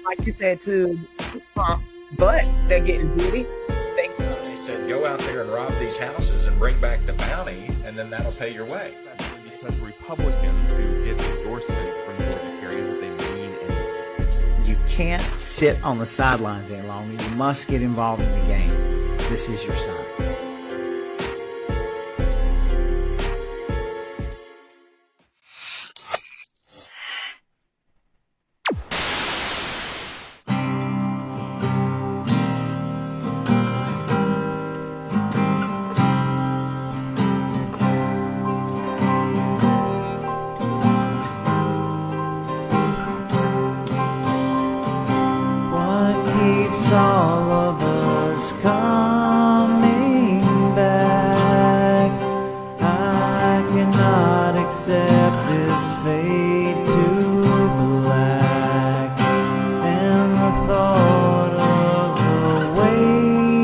like you said, to Trump, but they're getting greedy. They, They said, go out there and rob these houses and bring back the bounty, and then that'll pay your way. Because Republicans who get endorsement from Georgia carry that they mean anything. You can't sit on the sidelines any longer. You must get involved in the game. This is your sign. What keeps all of us coming back? I cannot accept this fade to black, and the thought of the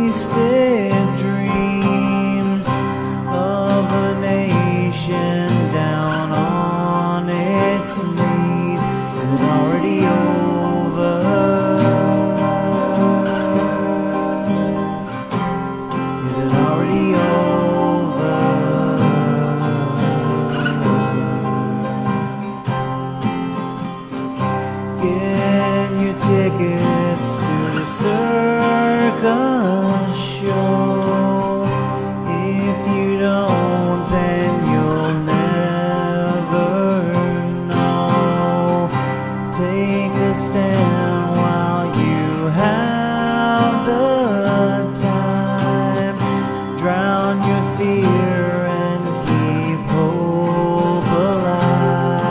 wasted dreams of a nation down on its knees. Is it already over? Is it already over? Get your tickets to the circus show. If you don't, then you'll never know. Take a stand while you have the time. Drown your fear and keep hope alive.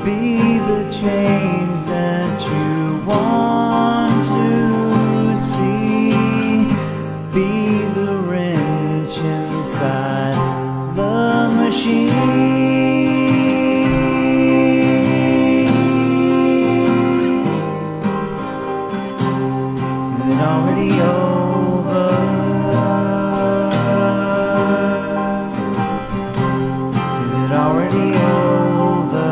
Be the change that you want to see. Be the wrench inside the machine. Is it already over? Is it already over?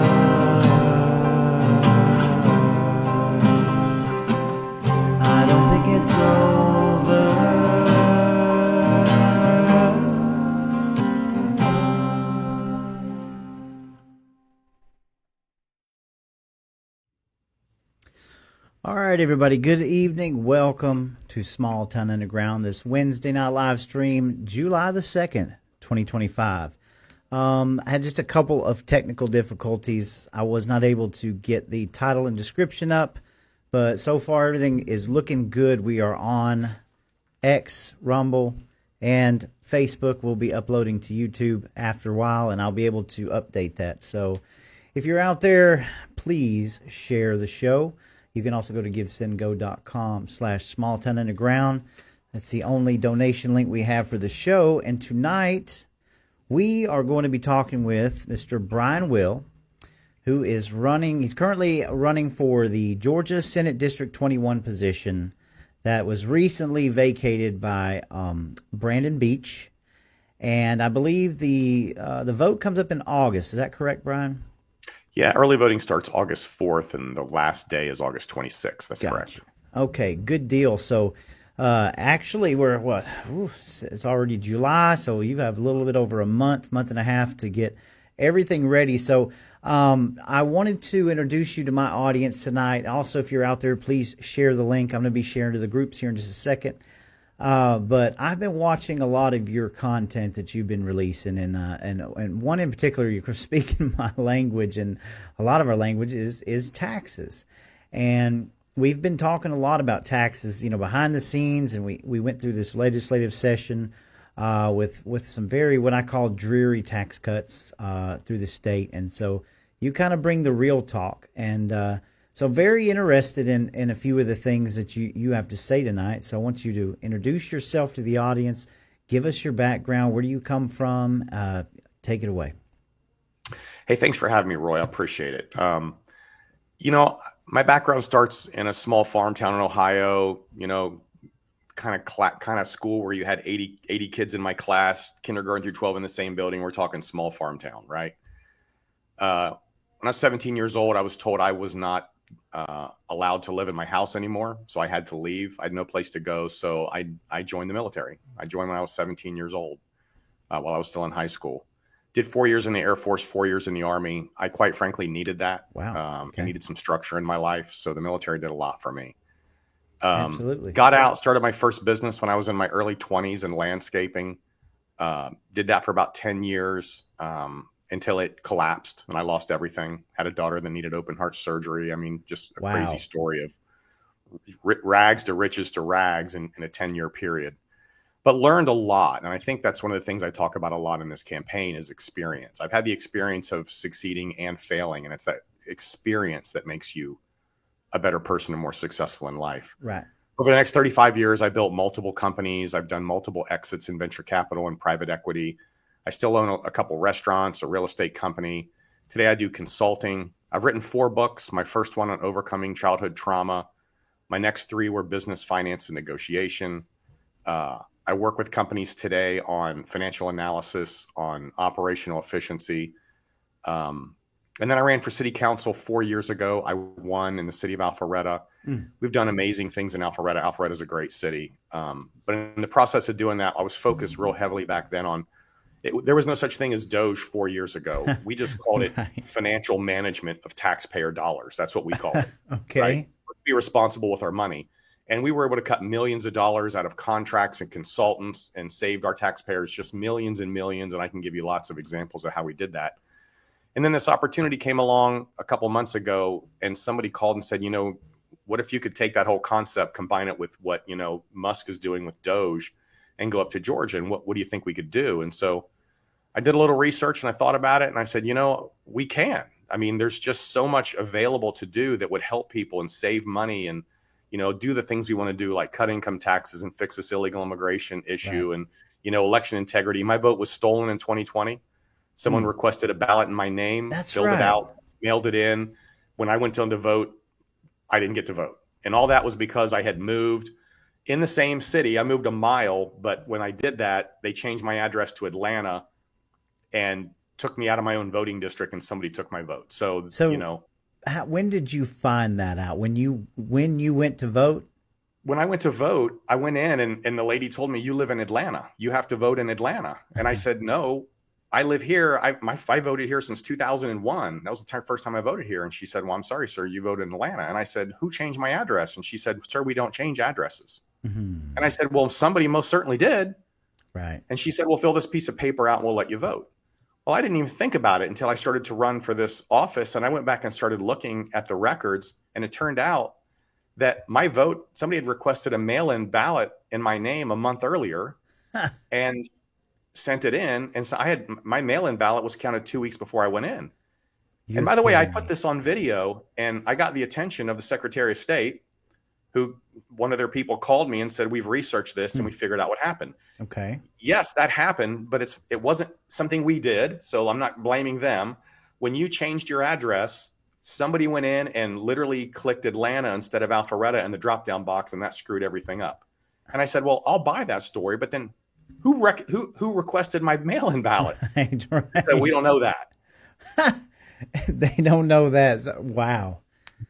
I don't think it's over. All right, everybody. Good evening. Welcome to Small Town Underground. This Wednesday night live stream, July the 2nd, 2025. I had just a couple of technical difficulties. I was not able to get the title and description up, but so far everything is looking good. We are on X, Rumble, and Facebook. We'll be uploading to YouTube after a while, and I'll be able to update that. So if you're out there, please share the show. You can also go to givesendgo.com/smalltownunderground. That's the only donation link we have for the show. And tonight, we are going to be talking with Mr. Brian Will, who is running. He's currently running for the Georgia Senate District 21 position that was recently vacated by Brandon Beach. And I believe the vote comes up in August. Is that correct, Brian? Yeah, early voting starts August 4th, and the last day is August 26th. That's correct. Okay, good deal. So actually, we're what? It's already July, so you have a little bit over a month and a half to get everything ready. So I wanted to introduce you to my audience tonight. Also, if you're out there, please share the link. I'm going to be sharing to the groups here in just a second. But I've been watching a lot of your content that you've been releasing, and one in particular, you're speaking my language, and a lot of our language is taxes. And we've been talking a lot about taxes, behind the scenes, and we went through this legislative session with some very, what I call dreary tax cuts through the state. And so you kind of bring the real talk, and so very interested in a few of the things that you have to say tonight. So I want you to introduce yourself to the audience, give us your background, where do you come from, take it away. Hey, thanks for having me, Roy. I appreciate it. My background starts in a small farm town in Ohio, kind of school where you had 80 kids in my class, kindergarten through 12 in the same building. We're talking small farm town, right? When I was 17 years old, I was told I was not allowed to live in my house anymore. So I had to leave. I had no place to go. So I joined the military. I joined when I was 17 years old, while I was still in high school. Did 4 years in the Air Force, 4 years in the Army. I quite frankly needed that. Wow. I needed some structure in my life. So the military did a lot for me. Absolutely. Got out, started my first business when I was in my early 20s in landscaping. Did that for about 10 years until it collapsed and I lost everything. Had a daughter that needed open heart surgery. I mean, just a crazy story of rags to riches to rags in a 10-year period. But learned a lot. And I think that's one of the things I talk about a lot in this campaign is experience. I've had the experience of succeeding and failing, and it's that experience that makes you a better person and more successful in life. Right. Over the next 35 years, I built multiple companies. I've done multiple exits in venture capital and private equity. I still own a couple restaurants, a real estate company. Today, I do consulting. I've written 4 books. My first one on overcoming childhood trauma. My next 3 were business, finance, and negotiation. I work with companies today on financial analysis, on operational efficiency. And then I ran for city council 4 years ago. I won in the city of Alpharetta. We've done amazing things in Alpharetta. Alpharetta is a great city. But in the process of doing that, I was focused real heavily back then on there was no such thing as DOGE 4 years ago. We just called it financial management of taxpayer dollars. That's what we called it. Okay. Right? Let's be responsible with our money. And we were able to cut millions of dollars out of contracts and consultants and saved our taxpayers just millions and millions. And I can give you lots of examples of how we did that. And then this opportunity came along a couple months ago, and somebody called and said, what if you could take that whole concept, combine it with what, Musk is doing with DOGE and go up to Georgia? And what do you think we could do? And so I did a little research and I thought about it and I said, we can. I mean, there's just so much available to do that would help people and save money and, do the things we want to do, like cut income taxes and fix this illegal immigration issue. Right. And, election integrity. My vote was stolen in 2020. Someone requested a ballot in my name, filled it out, mailed it in. When I went on to vote, I didn't get to vote. And all that was because I had moved in the same city. I moved a mile, but when I did that, they changed my address to Atlanta and took me out of my own voting district, and somebody took my vote. So when did you find that out? When you went to vote? When I went to vote, I went in and the lady told me, you live in Atlanta. You have to vote in Atlanta. And I said, no. I live here. I voted here since 2001. That was the first time I voted here. And she said, well, I'm sorry, sir, you voted in Atlanta. And I said, who changed my address? And she said, sir, we don't change addresses. Mm-hmm. And I said, well, somebody most certainly did. Right. And she said, well, fill this piece of paper out and we'll let you vote. Well, I didn't even think about it until I started to run for this office. And I went back and started looking at the records. And it turned out that my vote, somebody had requested a mail-in ballot in my name a month earlier. And sent it in, and so I had my mail-in ballot was counted 2 weeks before I went in. And by the way, I put this on video, and I got the attention of the Secretary of State, who one of their people called me and said, we've researched this and we figured out what happened. Okay. Yes, that happened, but it wasn't something we did, so I'm not blaming them. When you changed your address, somebody went in and literally clicked Atlanta instead of Alpharetta in the drop-down box, and that screwed everything up. And I said, well, I'll buy that story, but then who requested my mail-in ballot? Right. So we don't know that. They don't know that. Wow.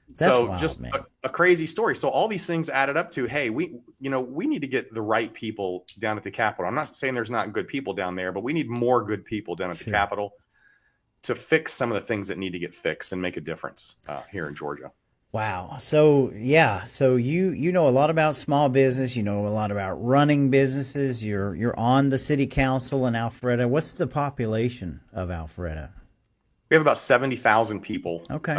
That's wild, just a crazy story. So all these things added up to, hey, we need to get the right people down at the Capitol. I'm not saying there's not good people down there, but we need more good people down at the Capitol to fix some of the things that need to get fixed and make a difference here in Georgia. Wow. So you know a lot about small business. You know a lot about running businesses. You're on the city council in Alpharetta. What's the population of Alpharetta? We have about 70,000 people. Okay.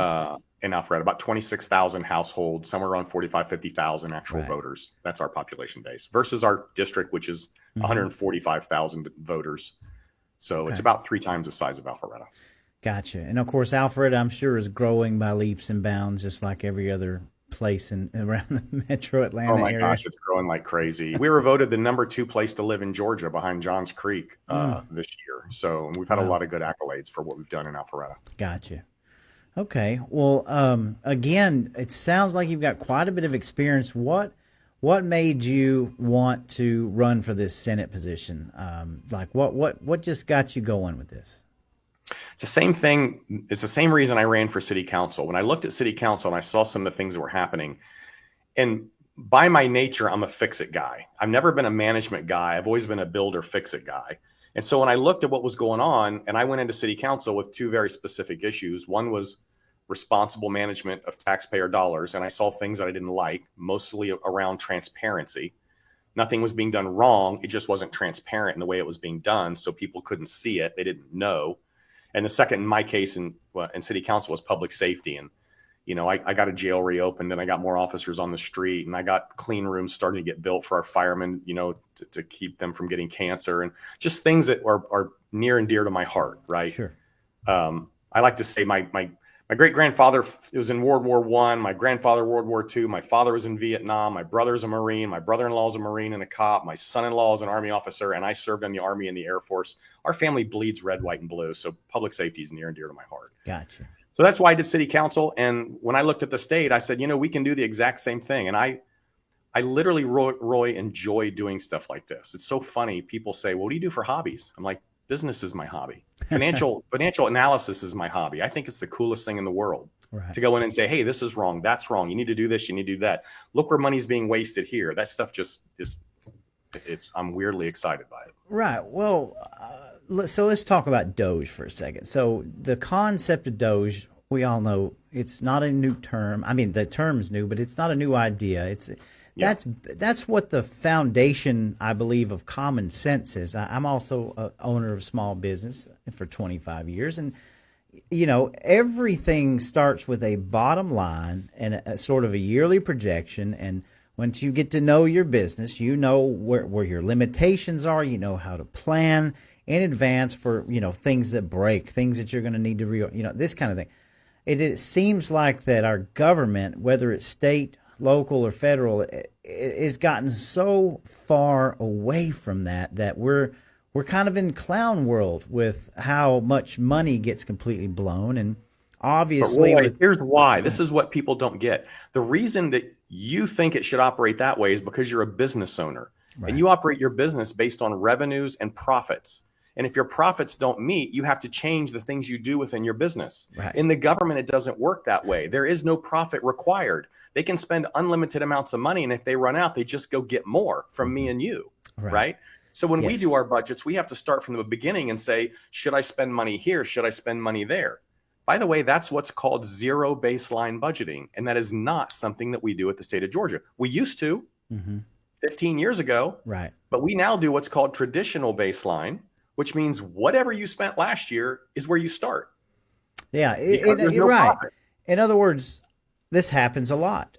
In Alpharetta, about 26,000 households, somewhere around 50,000 actual voters. That's our population base versus our district, which is 145,000 voters. So it's about 3 times the size of Alpharetta. Gotcha. And of course, Alpharetta, I'm sure, is growing by leaps and bounds, just like every other place around the metro Atlanta area. Oh my gosh, it's growing like crazy. We were voted the number 2 place to live in Georgia behind Johns Creek this year. So we've had a lot of good accolades for what we've done in Alpharetta. Gotcha. Okay. Well, again, it sounds like you've got quite a bit of experience. What made you want to run for this Senate position? What just got you going with this? It's the same thing. It's the same reason I ran for city council. When I looked at city council and I saw some of the things that were happening, and by my nature, I'm a fix-it guy. I've never been a management guy. I've always been a builder fix-it guy. And so when I looked at what was going on, and I went into city council with two very specific issues. One was responsible management of taxpayer dollars, and I saw things that I didn't like, mostly around transparency. Nothing was being done wrong. It just wasn't transparent in the way it was being done, so people couldn't see it. They didn't know. And the second, in my case, in city council, was public safety. And I got a jail reopened, and I got more officers on the street, and I got clean rooms starting to get built for our firemen, to keep them from getting cancer, and just things that are near and dear to my heart. Right. Sure. I like to say my great grandfather was in World War I, my grandfather World War II, my father was in Vietnam, my brother's a Marine, my brother-in-law is a Marine and a cop, my son-in-law is an Army officer, and I served in the Army and the Air Force. Our family bleeds red, white, and blue, so public safety is near and dear to my heart. Gotcha. So that's why I did city council. And when I looked at the state, I said, we can do the exact same thing. And I literally, Roy, enjoy doing stuff like this. It's so funny. People say, well, what do you do for hobbies? I'm like, business is my hobby. Financial analysis is my hobby. I think it's the coolest thing in the world. Right. To go in and say, hey, this is wrong. That's wrong. You need to do this. You need to do that. Look where money's being wasted here. That stuff I'm weirdly excited by it. Right. Well, so let's talk about DOGE for a second. So the concept of DOGE, we all know it's not a new term. I mean, the term's new, but it's not a new idea. That's what the foundation, I believe, of common sense is. I'm also an owner of a small business for 25 years, and everything starts with a bottom line and a sort of a yearly projection. And once you get to know your business, you know where your limitations are. You know how to plan in advance for things that break, things that you're going to need to this kind of thing. It seems like that our government, whether it's state, local, or federal, is gotten so far away from that we're kind of in clown world with how much money gets completely blown. And obviously, Roy, here's why. This is what people don't get. The reason that you think it should operate that way is because you're a business owner. Right. And you operate your business based on revenues and profits. And if your profits don't meet, you have to change the things you do within your business. Right. In the government, it doesn't work that way. There is no profit required. They can spend unlimited amounts of money, and if they run out, they just go get more from me and you, right? So when we do our budgets, we have to start from the beginning and say, should I spend money here? Should I spend money there? By the way, that's what's called zero baseline budgeting, and that is not something that we do at the state of Georgia. We used to 15 years ago, right? But we now do what's called traditional baseline, which means whatever you spent last year is where you start. Yeah, you're right. Profit. In other words, this happens a lot.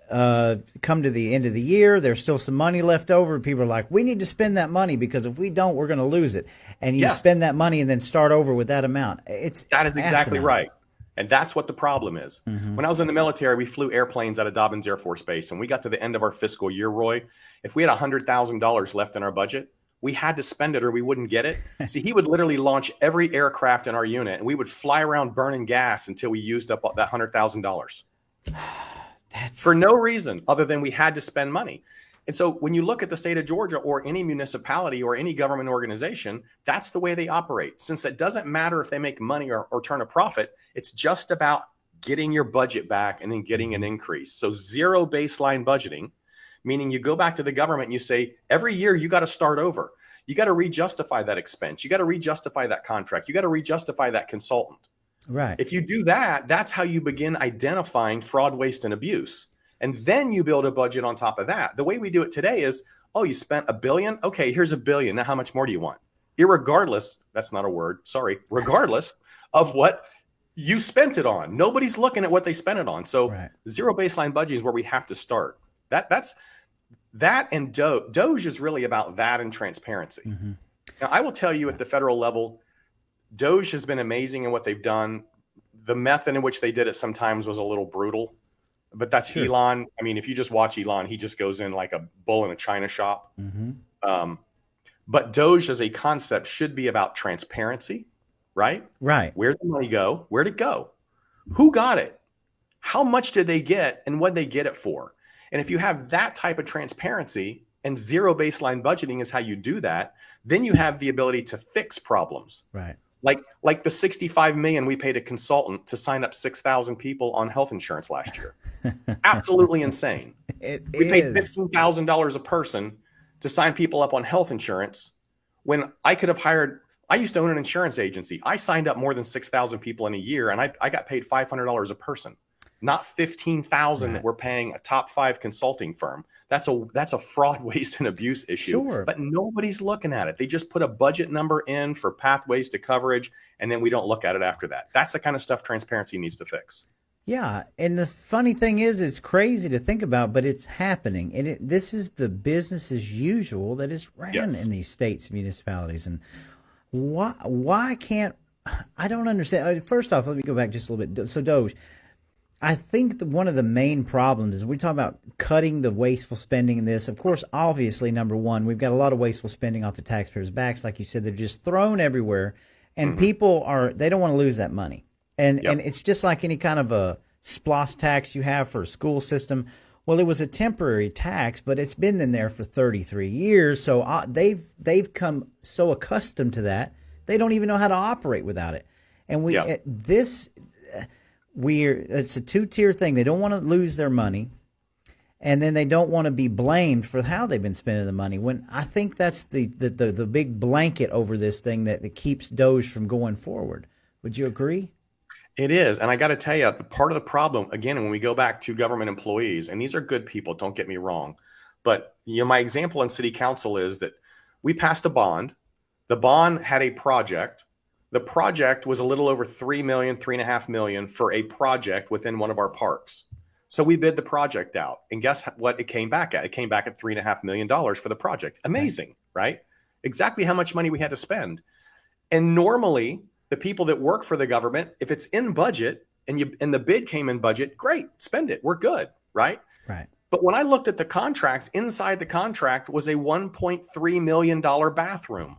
Come to the end of the year, there's still some money left over. People are like, we need to spend that money because if we don't, we're going to lose it. And you spend that money and then start over with that amount. That is exactly right. And that's what the problem is. When I was in the military, we flew airplanes out of Dobbins Air Force Base, and we got to the end of our fiscal year, Roy. If we had $100,000 left in our budget, we had to spend it or we wouldn't get it. See, he would literally launch every aircraft in our unit, and we would fly around burning gas until we used up that $100,000 for no reason other than we had to spend money. And so when you look at the state of Georgia or any municipality or any government organization, that's the way they operate. Since it doesn't matter if they make money or turn a profit, it's just about getting your budget back and then getting an increase. So zero baseline budgeting, meaning you go back to the government and you say, every year you got to start over. You got to re-justify that expense. You got to re-justify that contract. You got to re-justify that consultant. Right. If you do that, that's how you begin identifying fraud, waste, and abuse. And then you build a budget on top of that. The way we do it today is, oh, you spent $1 billion? Okay, here's $1 billion. Now how much more do you want? Irregardless, that's not a word, sorry, regardless of what you spent it on. Nobody's looking at what they spent it on. So zero baseline budget is where we have to start. That and DOGE is really about that and transparency. Now, I will tell you at the federal level, DOGE has been amazing in what they've done. The method in which they did it sometimes was a little brutal, but that's Elon. I mean, if you just watch Elon, he just goes in like a bull in a china shop. But DOGE as a concept should be about transparency, right? Right. Where'd the money go? Where'd it go? Who got it? How much did they get? And what they get it for? And if you have that type of transparency, and zero baseline budgeting is how you do that, then you have the ability to fix problems. Right. Like the 65 million we paid a consultant to sign up 6,000 people on health insurance last year. Absolutely insane. We paid $15,000 a person to sign people up on health insurance when I could have hired. I used to own an insurance agency. I signed up more than 6,000 people in a year, and I got paid $500 a person, not 15,000 that we're paying a top 5 consulting firm. That's a fraud, waste, and abuse issue. Sure. But nobody's looking at it. They just put a budget number in for pathways to coverage, and then we don't look at it after that. That's the kind of stuff transparency needs to fix. Yeah, and the funny thing is, it's crazy to think about, but it's happening, and this is the business as usual that is ran in these states and municipalities. And why can't I don't understand. First off, let me go back just a little bit. So DOGE, I think one of the main problems is we talk about cutting the wasteful spending in this. Of course, obviously, number one, we've got a lot of wasteful spending off the taxpayers' backs. Like you said, they're just thrown everywhere, and people they don't want to lose that money. And it's just like any kind of a SPLOST tax you have for a school system. Well, it was a temporary tax, but it's been in there for 33 years. So they've come so accustomed to that, they don't even know how to operate without it. And it's a two-tier thing. They don't want to lose their money, and then they don't want to be blamed for how they've been spending the money. When I think that's the big blanket over this thing that keeps DOGE from going forward. Would you agree? It is. And I got to tell you, part of the problem, again, when we go back to government employees, and these are good people, don't get me wrong, but my example in city council is that we passed a bond. The bond had a project. The project was a little over $3 million, $3.5 million for a project within one of our parks. So we bid the project out, and guess what it came back at? It came back at $3.5 million for the project. Amazing, right? Exactly how much money we had to spend. And normally, the people that work for the government, if it's in budget and the bid came in budget, great, spend it. We're good, right? Right. But when I looked at the contracts, inside the contract was a $1.3 million bathroom.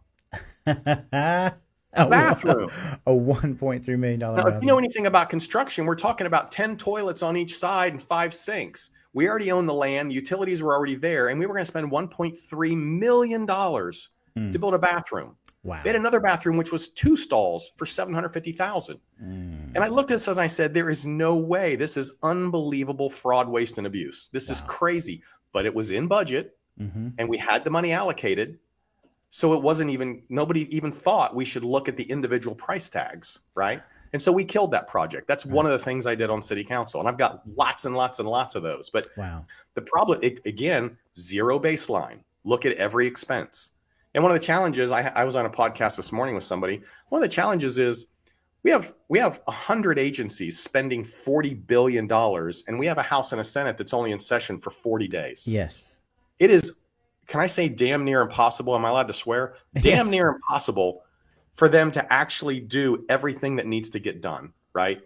Bathroom. A $1.3 million Now, bathroom. if you know anything about construction, we're talking about 10 toilets on each side and 5 sinks. We already own the land. Utilities were already there. And we were going to spend $1.3 million to build a bathroom. Wow. They had another bathroom, which was 2 stalls for $750,000. And I looked at this and I said, there is no way. This is unbelievable fraud, waste, and abuse. This is crazy. But it was in budget, and we had the money allocated. So it wasn't nobody even thought we should look at the individual price tags, right? And so we killed that project. That's one of the things I did on city council. And I've got lots and lots and lots of those. But the problem, again, zero baseline. Look at every expense. And one of the challenges, I was on a podcast this morning with somebody. One of the challenges is we have 100 agencies spending $40 billion, and we have a House and a Senate that's only in session for 40 days. Yes. It is, can I say damn near impossible? Am I allowed to swear? Damn near impossible for them to actually do everything that needs to get done, right?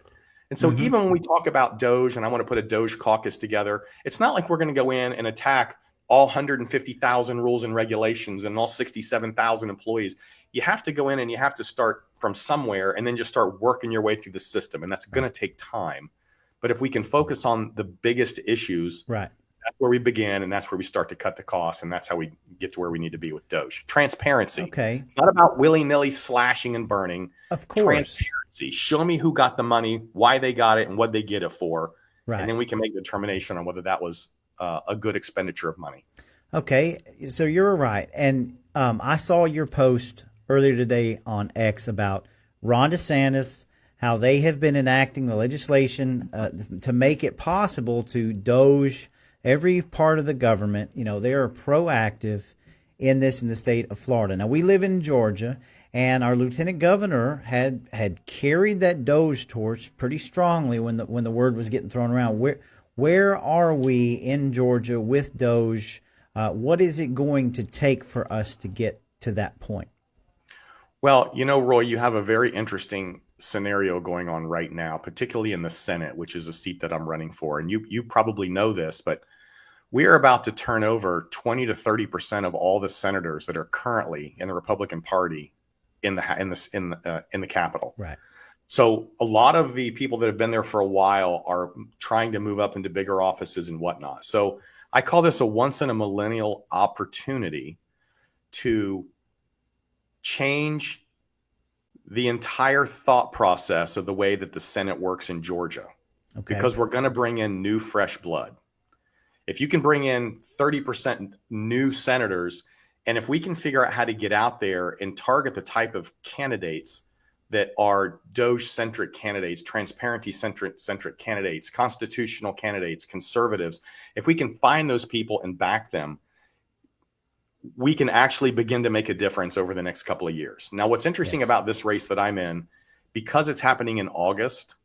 And so even when we talk about DOGE, and I want to put a DOGE caucus together, it's not like we're going to go in and attack all 150,000 rules and regulations and all 67,000 employees. You have to go in and you have to start from somewhere and then just start working your way through the system. And that's going to take time. But if we can focus on the biggest issues, right, that's where we begin, and that's where we start to cut the costs, and that's how we get to where we need to be with DOGE. Transparency. Okay. It's not about willy-nilly slashing and burning. Of course. Transparency. Show me who got the money, why they got it, and what they get it for. Right. And then we can make a determination on whether that was a good expenditure of money. Okay, so you're right. And I saw your post earlier today on X about Ron DeSantis, how they have been enacting the legislation to make it possible to DOGE every part of the government. You know, they are proactive in this in the state of Florida. Now, we live in Georgia, and our lieutenant governor had carried that DOGE torch pretty strongly when the word was getting thrown around. Where are we in Georgia with DOGE? What is it going to take for us to get to that point? Well, Roy, you have a very interesting scenario going on right now, particularly in the Senate, which is a seat that I'm running for. And you probably know this, but we are about to turn over 20 to 30% of all the senators that are currently in the Republican Party in the Capitol. Right. So a lot of the people that have been there for a while are trying to move up into bigger offices and whatnot. So I call this a once in a millennial opportunity to change the entire thought process of the way that the Senate works in Georgia, because we're going to bring in new, fresh blood. If you can bring in 30% new senators, and if we can figure out how to get out there and target the type of candidates that are DOGE-centric candidates, transparency-centric candidates, constitutional candidates, conservatives, if we can find those people and back them, we can actually begin to make a difference over the next couple of years. Now, what's interesting about this race that I'm in, because it's happening in August,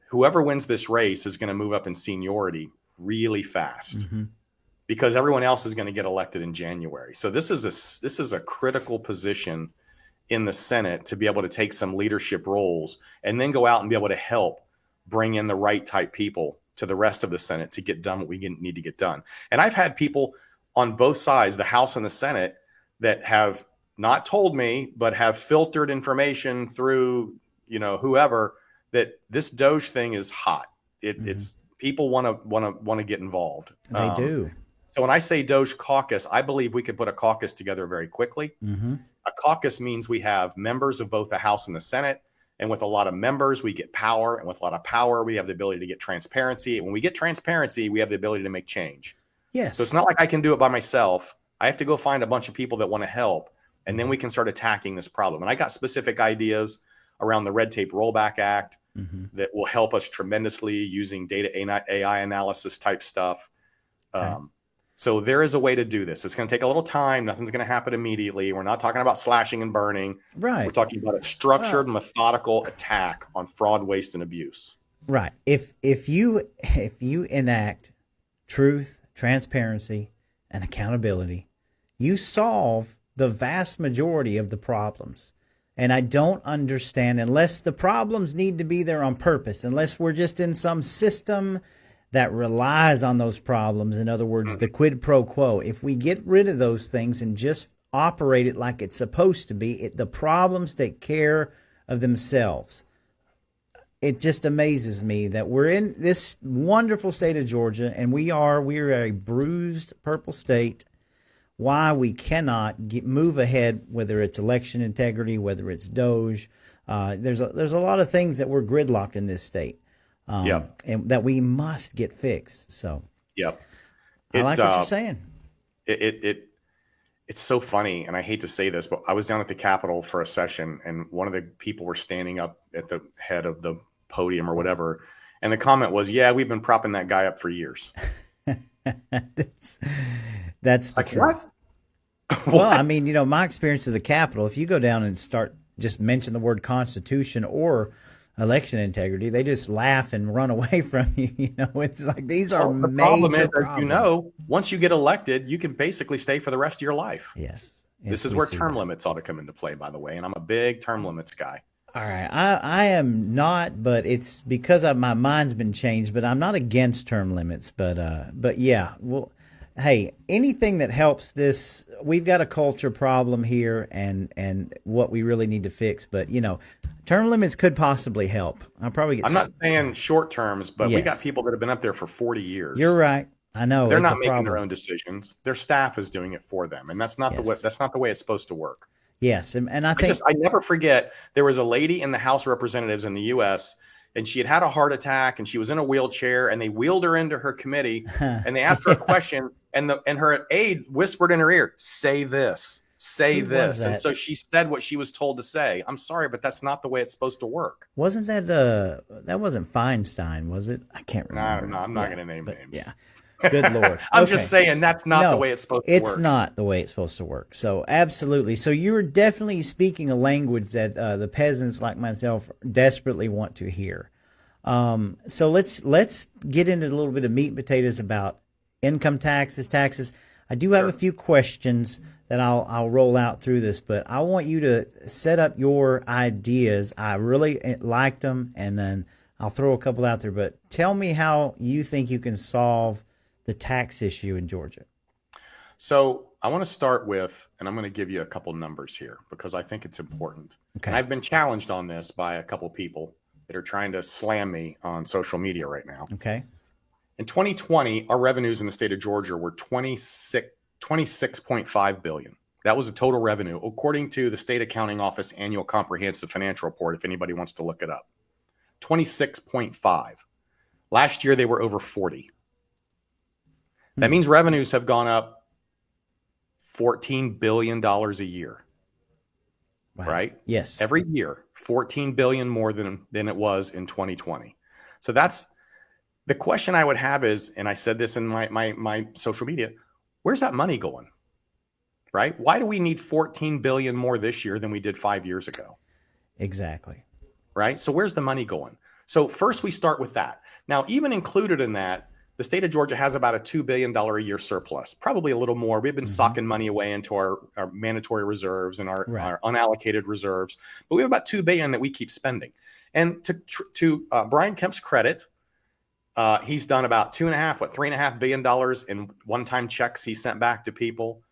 whoever wins this race is going to move up in seniority really fast because everyone else is going to get elected in January. So this is a critical position in the Senate to be able to take some leadership roles and then go out and be able to help bring in the right type people to the rest of the Senate to get done what we need to get done. And I've had people on both sides, the House and the Senate, that have not told me, but have filtered information through, whoever, that this DOGE thing is hot. It's people want to get involved. They do. So when I say DOGE caucus, I believe we could put a caucus together very quickly. A caucus means we have members of both the House and the Senate. And with a lot of members, we get power. And with a lot of power, we have the ability to get transparency. And when we get transparency, we have the ability to make change. Yes. So it's not like I can do it by myself. I have to go find a bunch of people that want to help. And then we can start attacking this problem. And I got specific ideas around the Red Tape Rollback Act that will help us tremendously using data AI analysis type stuff. So there is a way to do this. It's going to take a little time. Nothing's going to happen immediately. We're not talking about slashing and burning. Right. We're talking about a structured, methodical attack on fraud, waste, and abuse. Right. If you enact truth, transparency, and accountability, you solve the vast majority of the problems. And I don't understand, unless the problems need to be there on purpose, unless we're just in some system that relies on those problems. In other words, the quid pro quo. If we get rid of those things and just operate it like it's supposed to be, the problems take care of themselves. It just amazes me that we're in this wonderful state of Georgia, and we are a bruised purple state. Why we cannot move ahead, whether it's election integrity, whether it's DOGE. There's a lot of things that we're gridlocked in this state. And that we must get fixed. So, I like what you're saying. It's so funny, and I hate to say this, but I was down at the Capitol for a session, and one of the people were standing up at the head of the podium or whatever, and the comment was, "Yeah, we've been propping that guy up for years." That's the truth. What? Well, I mean, my experience of the Capitol, if you go down and start just mention the word Constitution or election integrity, they just laugh and run away from you. It's like these are major problems. Once you get elected, you can basically stay for the rest of your life. Yes. This is where term limits ought to come into play, by the way. And I'm a big term limits guy. All right. I am not, but it's because my mind's been changed, but I'm not against term limits. But yeah, well, hey, anything that helps this, we've got a culture problem here and what we really need to fix. But, term limits could possibly help. I'm not saying short terms, but we got people that have been up there for 40 years. You're right. I know. They're not making their own decisions. Their staff is doing it for them. And that's not the way it's supposed to work. Yes. And I think I never forget, there was a lady in the House of Representatives in the U.S., and she had a heart attack and she was in a wheelchair, and they wheeled her into her committee and they asked her a question, and her aide whispered in her ear, "Say this. Say this." And so she said what she was told to say. I'm sorry, but that's not the way it's supposed to work. Wasn't that that wasn't Feinstein, was it? I can't remember. No, I'm not going to name names. Yeah. Good Lord. I'm just saying that's not the way it's supposed to work. It's not the way it's supposed to work. So absolutely. So you're definitely speaking a language that the peasants like myself desperately want to hear. So let's get into a little bit of meat and potatoes about income taxes. I do have a few questions that I'll roll out through this, but I want you to set up your ideas. I really liked them, and then I'll throw a couple out there. But tell me how you think you can solve the tax issue in Georgia. So I want to start with, and I'm going to give you a couple numbers here because I think it's important. Okay. And I've been challenged on this by a couple people that are trying to slam me on social media right now. Okay. In 2020, our revenues in the state of Georgia were $26.5 billion. That was the total revenue, according to the State Accounting Office Annual Comprehensive Financial Report, if anybody wants to look it up. 26.5. Last year, they were over 40. That means revenues have gone up $14 billion a year. Wow. Right? Yes. Every year, 14 billion more than it was in 2020. So that's the question I would have is, and I said this in my social media, where's that money going? Right? Why do we need 14 billion more this year than we did 5 years ago? Exactly. Right? So where's the money going? So first we start with that. Now, even included in that, the state of Georgia has about a $2 billion a year surplus, probably a little more. We've been socking money away into our mandatory reserves and our unallocated reserves, but we have about $2 billion that we keep spending. And to Brian Kemp's credit, he's done about $3.5 billion in one-time checks he sent back to people.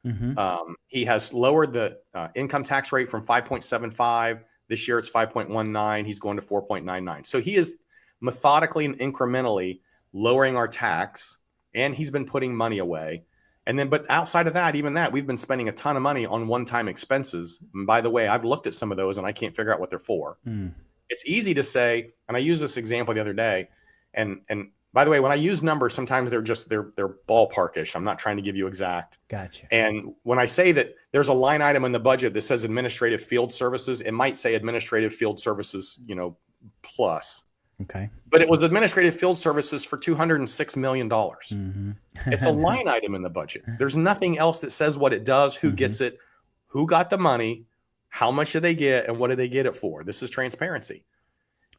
He has lowered the income tax rate from 5.75. This year it's 5.19. He's going to 4.99. So he is methodically and incrementally lowering our tax, and he's been putting money away. And then, but outside of that, even that, we've been spending a ton of money on one-time expenses. And by the way, I've looked at some of those and I can't figure out what they're for. It's easy to say, and I used this example the other day, and by the way, when I use numbers, sometimes they're ballparkish. I'm not trying to give you exact. Gotcha. And when I say that there's a line item in the budget that says administrative field services, it might say administrative field services, plus. Okay. But it was administrative field services for $206 million. It's a line item in the budget. There's nothing else that says what it does, who gets it, who got the money, how much did they get, and what did they get it for. This is transparency.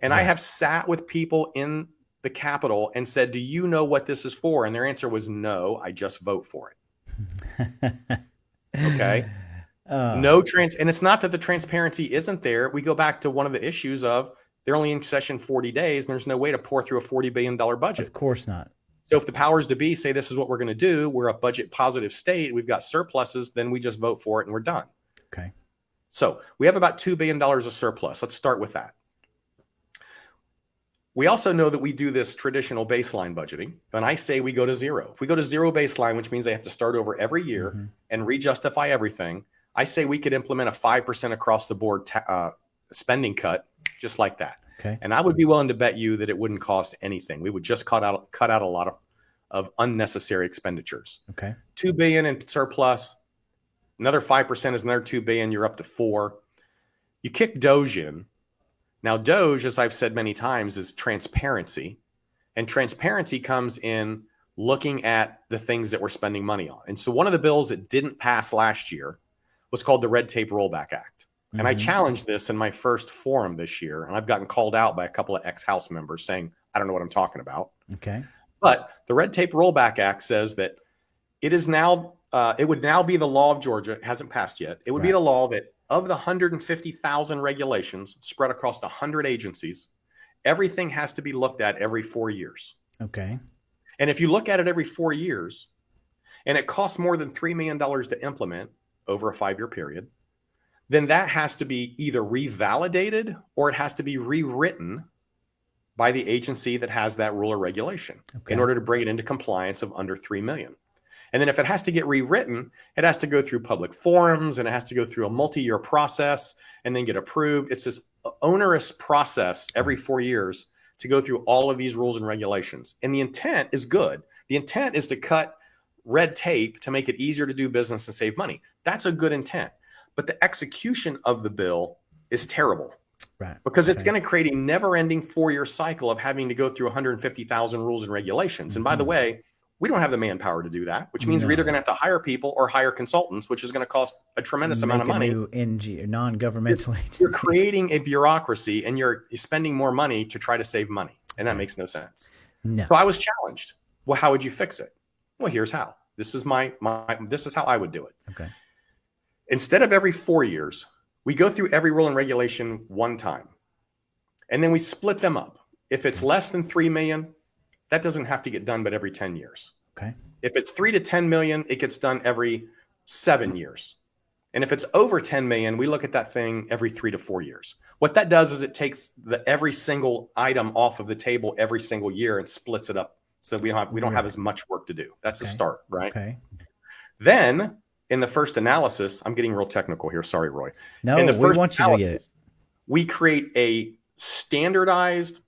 And I have sat with people in the Capitol and said, do you know what this is for? And their answer was no, I just vote for it. Okay. And it's not that the transparency isn't there. We go back to one of the issues of they're only in session 40 days, and there's no way to pour through a $40 billion budget. Of course not. So if the powers to be say this is what we're going to do, we're a budget positive state, we've got surpluses, then we just vote for it and we're done. Okay. So we have about $2 billion of surplus. Let's start with that. We also know that we do this traditional baseline budgeting, and I say we go to zero. If we go to zero baseline, which means they have to start over every year and re-justify everything, I say we could implement a 5% across the board spending cut just like that. Okay. And I would be willing to bet you that it wouldn't cost anything. We would just cut out a lot of unnecessary expenditures. Okay. $2 billion in surplus, another 5% is another $2 billion, you're up to $4 billion. You kick DOGE in. Now, DOGE, as I've said many times, is transparency. And transparency comes in looking at the things that we're spending money on. And so one of the bills that didn't pass last year was called the Red Tape Rollback Act. And I challenged this in my first forum this year, and I've gotten called out by a couple of ex-House members saying, I don't know what I'm talking about. Okay. But the Red Tape Rollback Act says that it is now, it would now be the law of Georgia. It hasn't passed yet. It would be the law that of the 150,000 regulations spread across 100 agencies, everything has to be looked at every 4 years. Okay. And if you look at it every 4 years, and it costs more than $3 million to implement over a 5-year period, then that has to be either revalidated or it has to be rewritten by the agency that has that rule or regulation in order to bring it into compliance of under 3 million. And then if it has to get rewritten, it has to go through public forums and it has to go through a multi-year process and then get approved. It's this onerous process every 4 years to go through all of these rules and regulations. And the intent is good. The intent is to cut red tape to make it easier to do business and save money. That's a good intent. But the execution of the bill is terrible. Right. Because it's going to create a never-ending 4-year cycle of having to go through 150,000 rules and regulations. And by the way, we don't have the manpower to do that, which means we're either going to have to hire people or hire consultants, which is going to cost a tremendous amount of money. New non-governmental agency. You're creating a bureaucracy and you're spending more money to try to save money. And that makes no sense. No. So I was challenged. Well, how would you fix it? Well, here's how. This is this is how I would do it. Okay. Instead of every 4 years, we go through every rule and regulation one time, and then we split them up. If it's less than 3 million, that doesn't have to get done, but every 10 years. Okay. If it's 3 to 10 million, it gets done every 7 years. And if it's over 10 million, we look at that thing every 3 to 4 years. What that does is it takes every single item off of the table every single year and splits it up. So we don't have as much work to do. That's a start, right? Okay. Then in the first analysis, I'm getting real technical here. Sorry, Roy. No, in the we first want you to get it. We create a standardized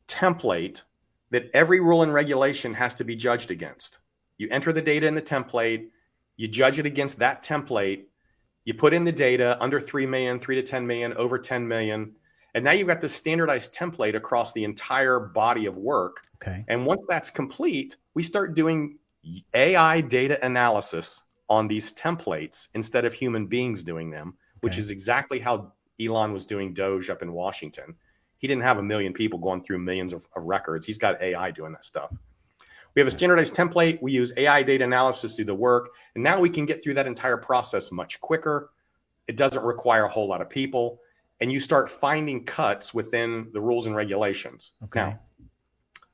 template that every rule and regulation has to be judged against. You enter the data in the template, you judge it against that template, you put in the data under 3 million, 3 to 10 million, over 10 million. And now you've got this standardized template across the entire body of work. Okay. And once that's complete, we start doing AI data analysis on these templates instead of human beings doing them, which is exactly how Elon was doing DOGE up in Washington. He didn't have a million people going through millions of records. He's got AI doing that stuff. We have a standardized template. We use AI data analysis to do the work. And now we can get through that entire process much quicker. It doesn't require a whole lot of people. And you start finding cuts within the rules and regulations. Okay. Now,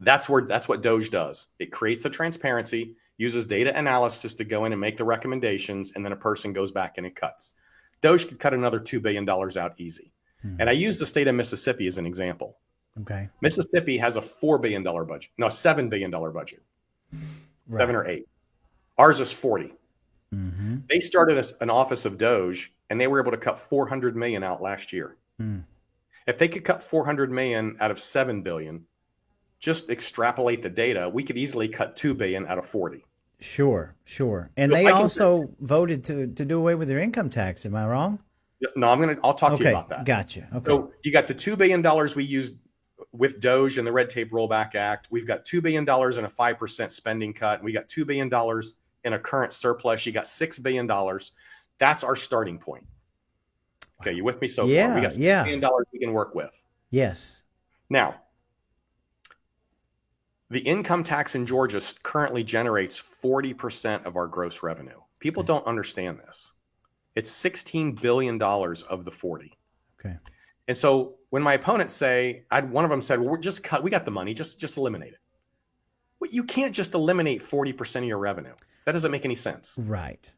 that's what DOGE does. It creates the transparency, uses data analysis to go in and make the recommendations, and then a person goes back and it cuts. DOGE could cut another $2 billion out easy. And I use the state of Mississippi as an example. Okay. Mississippi has a $4 billion budget. No, $7 billion budget. Right. 7 or 8. Ours is 40. They started an office of DOGE, and they were able to cut 400 million out last year. If they could cut 400 million out of 7 billion, just extrapolate the data, we could easily cut 2 billion out of 40. Sure. And So they also voted to do away with their income tax. Am I wrong? No, I'll talk to you about that. Gotcha. Okay. So you got the $2 billion we used with DOGE and the Red Tape Rollback Act. We've got $2 billion in a 5% spending cut. We got $2 billion in a current surplus. You got $6 billion. That's our starting point. Okay, you with me so far? We got $6 billion we can work with. Yes. Now, the income tax in Georgia currently generates 40% of our gross revenue. People don't understand this. It's $16 billion of the 40. Okay. And so when my opponents say, one of them said, well, we got the money, just eliminate it. Well, you can't just eliminate 40% of your revenue. That doesn't make any sense. Right.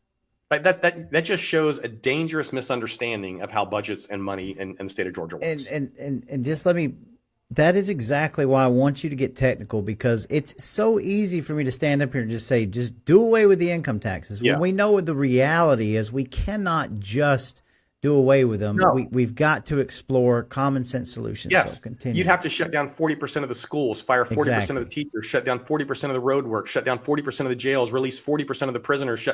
Like that just shows a dangerous misunderstanding of how budgets and money in the state of Georgia works. And just let me, that is exactly why I want you to get technical, because it's so easy for me to stand up here and just say, just do away with the income taxes. Yeah. When we know what the reality is, we cannot just do away with them. No. We've got to explore common sense solutions. Yes. So continue. You'd have to shut down 40% of the schools, fire 40% of the teachers, shut down 40% of the road work, shut down 40% of the jails, release 40% of the prisoners.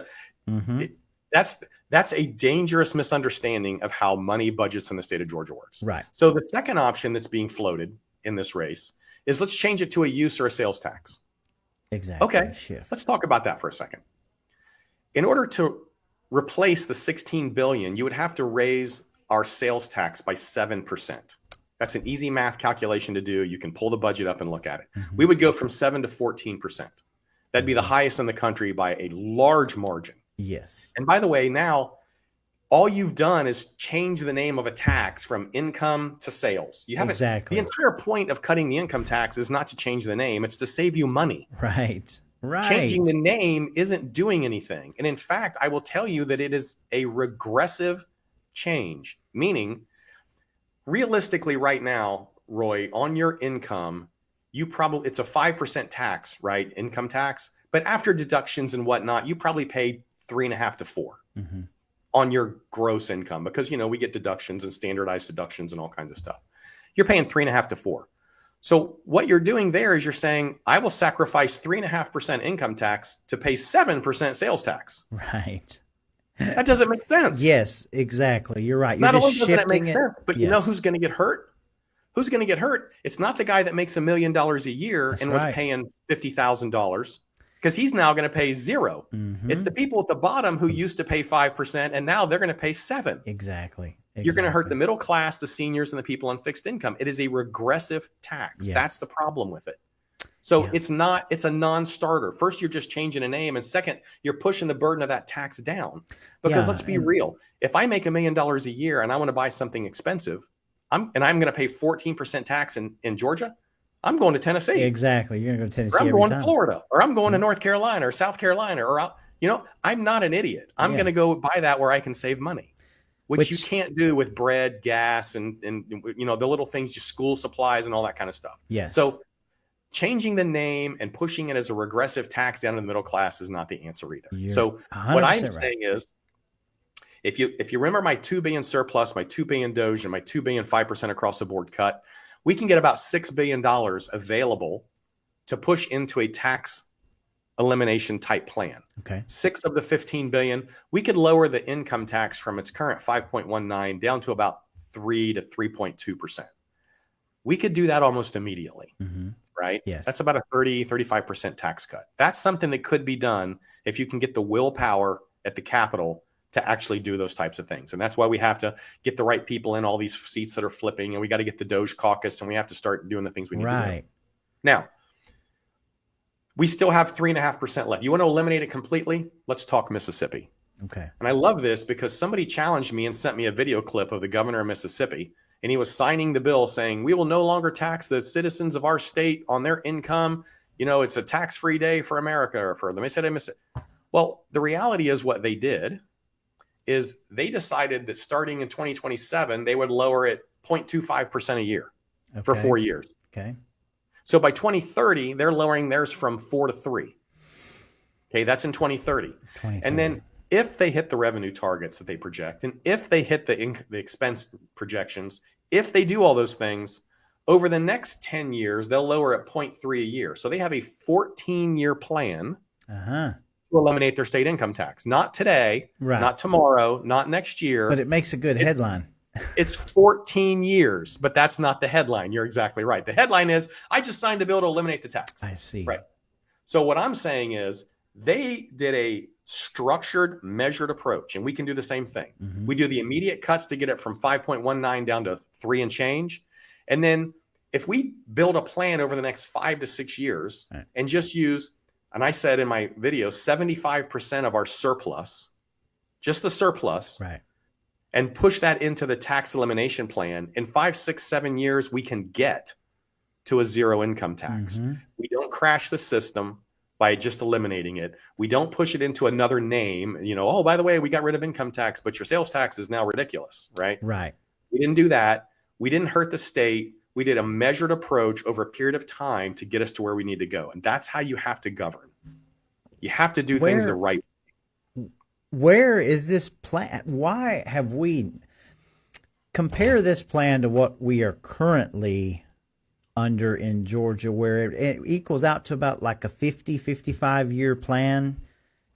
That's a dangerous misunderstanding of how money budgets in the state of Georgia works. Right. So the second option that's being floated in this race is let's change it to a use or a sales tax. Exactly. Okay. Shift. Let's talk about that for a second. In order to replace the 16 billion, you would have to raise our sales tax by 7%. That's an easy math calculation to do. You can pull the budget up and look at it. We would go from 7 to 14%. That'd be the highest in the country by a large margin. Yes. And by the way, now all you've done is change the name of a tax from income to sales. You haven't. Exactly. The entire point of cutting the income tax is not to change the name. It's to save you money. Right. Changing the name isn't doing anything. And in fact, I will tell you that it is a regressive change, meaning realistically right now, Roy, on your income, it's a 5% tax, right? Income tax. But after deductions and whatnot, you probably pay 3.5 to 4 on your gross income, because, we get deductions and standardized deductions and all kinds of stuff. You're paying 3.5 to 4. So what you're doing there is you're saying, I will sacrifice 3.5% income tax to pay 7% sales tax. Right. That doesn't make sense. Yes, exactly. You're right. You're Not only just doesn't it shifting make it. sense, but you know who's going to get hurt? Who's going to get hurt? It's not the guy that makes $1 million a year That's and was right. paying $50,000, because he's now going to pay 0. It's the people at the bottom who used to pay 5%, and now they're going to pay 7%. Exactly. You're going to hurt the middle class, the seniors, and the people on fixed income. It is a regressive tax. Yes. That's the problem with it. So it's a non-starter. First, you're just changing a name. And second, you're pushing the burden of that tax down. Because let's be real. If I make $1 million a year and I want to buy something expensive, I'm going to pay 14% tax in Georgia, I'm going to Tennessee. Exactly. You're going to go to Tennessee. Or I'm every going time. to Florida, or I'm going to North Carolina or South Carolina, or I'm not an idiot. I'm going to go buy that where I can save money. Which you can't do with bread, gas, and the little things, just school supplies and all that kind of stuff. Yes. So changing the name and pushing it as a regressive tax down to the middle class is not the answer either. You're so 100% what I'm right. saying is If you remember my 2 billion surplus, my 2 billion DOGE, and my 2 billion 5% across the board cut, we can get about $6 billion available to push into a tax elimination type plan. Okay. 6 of the 15 billion, we could lower the income tax from its current 5.19 down to about 3 to 3.2%. We could do that almost immediately, right? Yes. That's about a 35% tax cut. That's something that could be done if you can get the willpower at the Capitol to actually do those types of things. And that's why we have to get the right people in all these seats that are flipping, and we got to get the DOGE caucus, and we have to start doing the things we need to do. Now, we still have 3.5% left. You want to eliminate it completely? Let's talk Mississippi. Okay. And I love this because somebody challenged me and sent me a video clip of the governor of Mississippi, and he was signing the bill saying, we will no longer tax the citizens of our state on their income. You know, it's a tax-free day for America, or for them. They said, well, the reality is what they did is they decided that starting in 2027, they would lower it 0.25% a year for 4 years. Okay. So by 2030, they're lowering theirs from 4 to 3. Okay, that's in 2030. And then if they hit the revenue targets that they project, and if they hit the expense projections, if they do all those things, over the next 10 years, they'll lower it 0.3 a year. So they have a 14-year plan to eliminate their state income tax. Not today, not tomorrow, not next year. But it makes a good headline. It's 14 years, but that's not the headline. You're exactly right. The headline is, I just signed a bill to eliminate the tax. I see. Right. So what I'm saying is they did a structured, measured approach, and we can do the same thing. We do the immediate cuts to get it from 5.19 down to 3 and change. And then if we build a plan over the next 5 to 6 years and just use, and I said in my video, 75% of our surplus, just the surplus, and push that into the tax elimination plan, in 5, 6, 7 years, we can get to a zero income tax. We don't crash the system by just eliminating it. We don't push it into another name. You know, oh, by the way, we got rid of income tax, but your sales tax is now ridiculous, right? Right. We didn't do that. We didn't hurt the state. We did a measured approach over a period of time to get us to where we need to go. And that's how you have to govern. You have to do things the right way. Where is this plan? Why have we compare this plan to what we are currently under in Georgia, where it equals out to about like a 55 year plan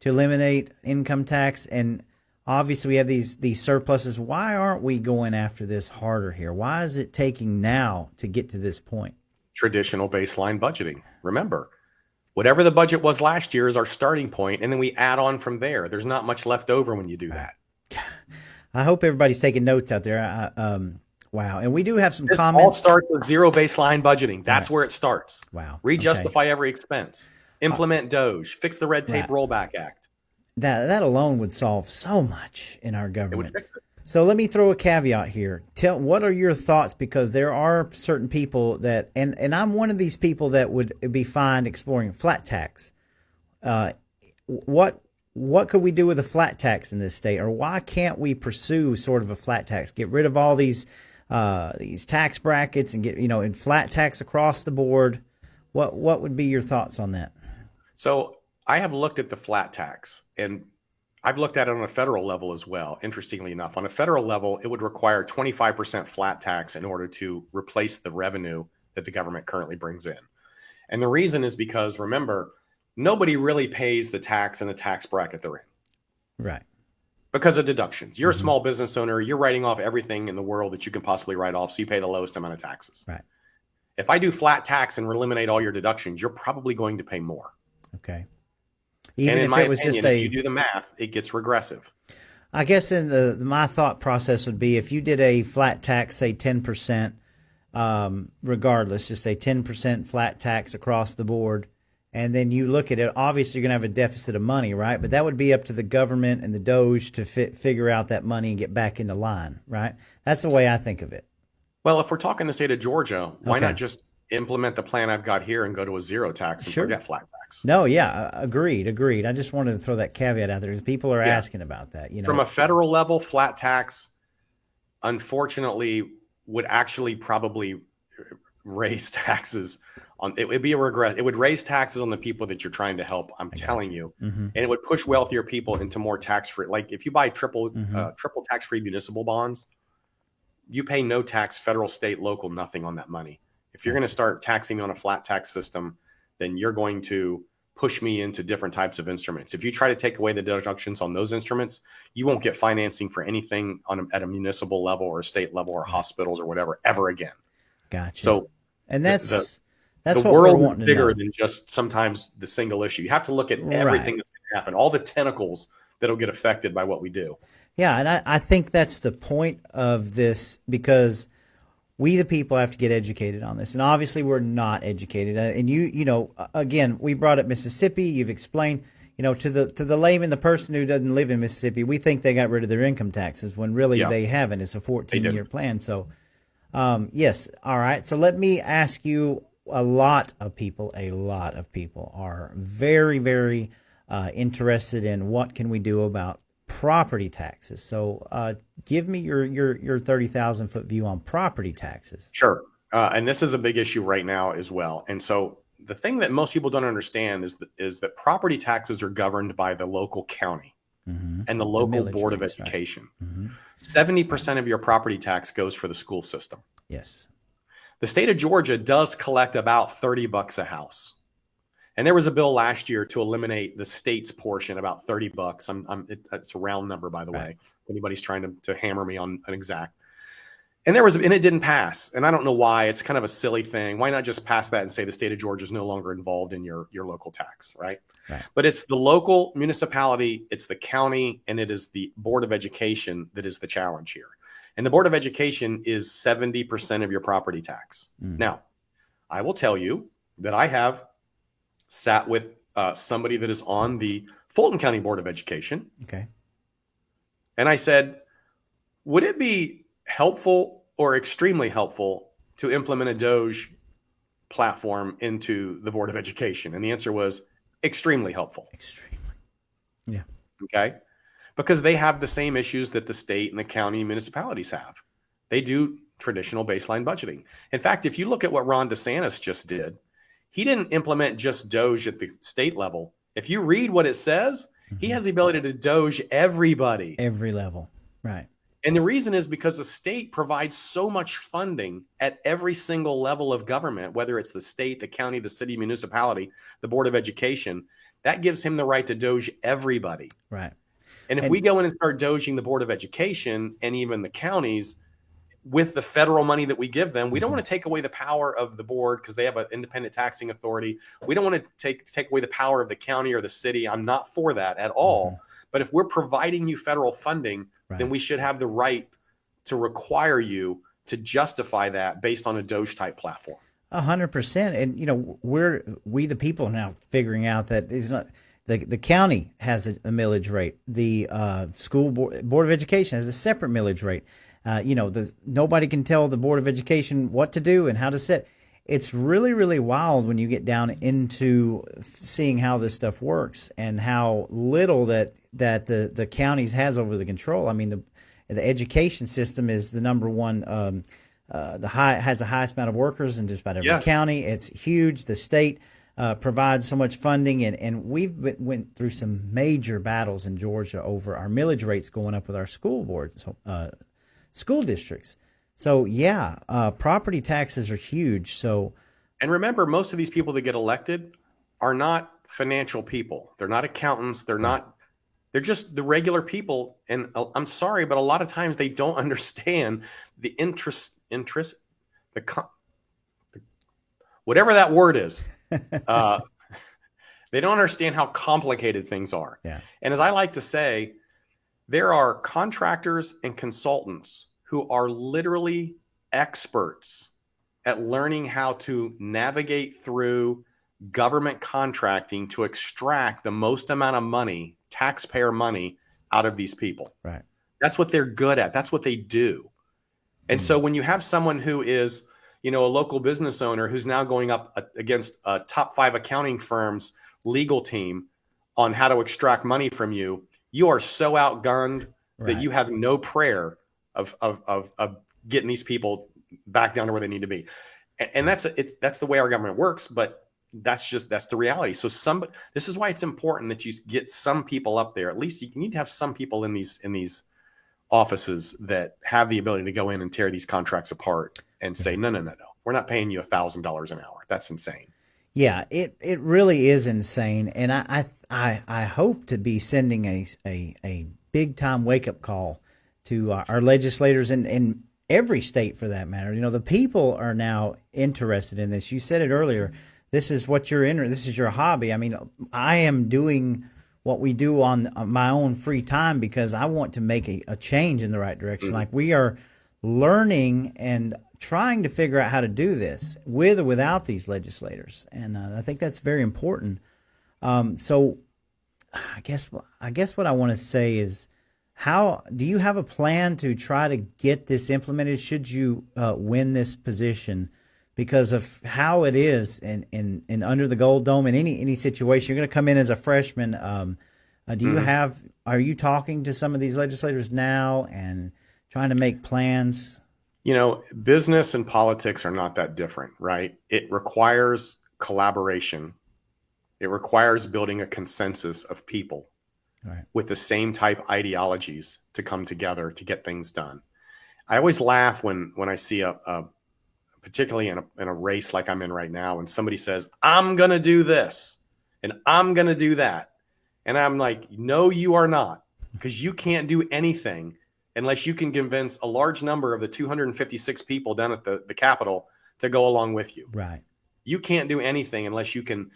to eliminate income tax? And obviously we have these surpluses. Why aren't we going after this harder here? Why is it taking now to get to this point? Traditional baseline budgeting. Remember, whatever the budget was last year is our starting point, and then we add on from there. There's not much left over when you do that. I hope everybody's taking notes out there. Wow. And we do have some comments. All starts with zero baseline budgeting. That's where it starts. Wow. Rejustify every expense. Implement DOGE. Fix the Red Tape Rollback Act. That alone would solve so much in our government. It would fix it. So let me throw a caveat here. What are your thoughts? Because there are certain people that, and I'm one of these people that would be fine exploring flat tax. What could we do with a flat tax in this state, or why can't we pursue sort of a flat tax? Get rid of all these tax brackets and get in flat tax across the board. What would be your thoughts on that? So I have looked at the flat tax, and I've looked at it on a federal level as well. Interestingly enough, on a federal level, it would require 25% flat tax in order to replace the revenue that the government currently brings in. And the reason is because, remember, nobody really pays the tax in the tax bracket they're in. Right. Because of deductions. You're a small business owner. You're writing off everything in the world that you can possibly write off, so you pay the lowest amount of taxes. Right. If I do flat tax and eliminate all your deductions, you're probably going to pay more. Okay. Even if it was just if you do the math, it gets regressive. I guess in my thought process would be if you did a flat tax, say 10%, regardless, just say 10% flat tax across the board, and then you look at it, obviously you're going to have a deficit of money, right? But that would be up to the government and the DOGE to figure out that money and get back into line, right? That's the way I think of it. Well, if we're talking the state of Georgia, why not just implement the plan I've got here and go to a zero tax and forget flat tax? No, yeah, agreed. I just wanted to throw that caveat out there because people are asking about that. From a federal level, flat tax, unfortunately, would actually probably raise taxes It would be a regret. It would raise taxes on the people that you're trying to help. I'm telling you, and it would push wealthier people into more tax-free. Like if you buy triple tax-free municipal bonds, you pay no tax, federal, state, local, nothing on that money. If you're going to start taxing me on a flat tax system, then you're going to push me into different types of instruments. If you try to take away the deductions on those instruments, you won't get financing for anything at a municipal level or a state level or hospitals or whatever ever again. Gotcha. So, and that's the what world we're wanting is bigger to know. than just sometimes the single issue. You have to look at everything that's going to happen, all the tentacles that'll get affected by what we do. Yeah, and I think that's the point of this, because we the people have to get educated on this, and obviously we're not educated. And you know, again, we brought up Mississippi. You've explained, you know, to the layman, the person who doesn't live in Mississippi, we think they got rid of their income taxes when really they haven't. It's a 14-year plan. So, yes, all right. So let me ask you. A lot of people are very, very interested in what can we do about property taxes. So give me your 30,000-foot view on property taxes. Sure. And this is a big issue right now as well. And so the thing that most people don't understand is that property taxes are governed by the local county and the local board of education. Right. 70% of your property tax goes for the school system. Yes. The state of Georgia does collect about $30 a house. And there was a bill last year to eliminate the state's portion, about $30. It's a round number, by the way. If anybody's trying to hammer me on an exact. And it didn't pass. And I don't know why. It's kind of a silly thing. Why not just pass that and say the state of Georgia is no longer involved in your local tax, right? But it's the local municipality, it's the county, and it is the Board of Education that is the challenge here. And the Board of Education is 70% of your property tax. Now, I will tell you that I have sat with somebody that is on the Fulton County Board of Education. Okay. And I said, would it be helpful or extremely helpful to implement a DOGE platform into the Board of Education? And the answer was extremely helpful. Extremely. Yeah. Okay. Because they have the same issues that the state and the county and municipalities have. They do traditional baseline budgeting. In fact, if you look at what Ron DeSantis just did, he didn't implement just DOGE at the state level. If you read what it says, he has the ability to DOGE everybody. Every level. Right. And the reason is because the state provides so much funding at every single level of government, whether it's the state, the county, the city, municipality, the Board of Education, that gives him the right to DOGE everybody. Right. And if we go in and start doging the Board of Education and even the counties with the federal money that we give them, we don't want to take away the power of the board because they have an independent taxing authority. We don't want to take away the power of the county or the city. I'm not for that at all. But if we're providing you federal funding, then we should have the right to require you to justify that based on a DOGE type platform. 100%. And, you know, we the people now figuring out that it's not. The county has a millage rate. The school board of education has a separate millage rate. You know, nobody can tell the Board of Education what to do and how to set. It's really, really wild when you get down into seeing how this stuff works and how little that the counties has over the control. I mean, the education system is the number one. Has the highest amount of workers in just about every county. It's huge. The state provides so much funding, and we've went through some major battles in Georgia over our millage rates going up with our school boards, school districts. So property taxes are huge. So, and remember, most of these people that get elected are not financial people. They're not accountants. They're not. They're just the regular people. And I'm sorry, but a lot of times they don't understand the whatever that word is. They don't understand how complicated things are. Yeah. And as I like to say, there are contractors and consultants who are literally experts at learning how to navigate through government contracting to extract the most amount of money, taxpayer money, out of these people. Right. That's what they're good at. That's what they do. And so when you have someone who is, you know, a local business owner who's now going up against a top 5 accounting firm's legal team on how to extract money from you, you are so outgunned that you have no prayer of getting these people back down to where they need to be. And that's the way our government works, but that's the reality. So this is why it's important that you get some people up there. At least you need to have some people in these offices that have the ability to go in and tear these contracts apart and say, no, we're not paying you $1,000 an hour. That's insane. Yeah, it really is insane, and I hope to be sending a big time wake up call to our legislators in every state for that matter. You know, the people are now interested in this. You said it earlier. This is what you're in. This is your hobby. I mean, I am doing what we do on my own free time because I want to make a change in the right direction. Like we are learning and trying to figure out how to do this with or without these legislators, and I think that's very important. So, I guess what I want to say is, how do you have a plan to try to get this implemented? Should you win this position, because of how it is in under the Gold Dome in any situation, you're going to come in as a freshman. Are you talking to some of these legislators now and trying to make plans? You know, business and politics are not that different, right? It requires collaboration. It requires building a consensus of people with the same type ideologies to come together to get things done. I always laugh when I see particularly in a race like I'm in right now, when somebody says, I'm going to do this and I'm going to do that. And I'm like, no, you are not, because you can't do anything unless you can convince a large number of the 256 people down at the Capitol to go along with you. Right. You can't do anything unless you can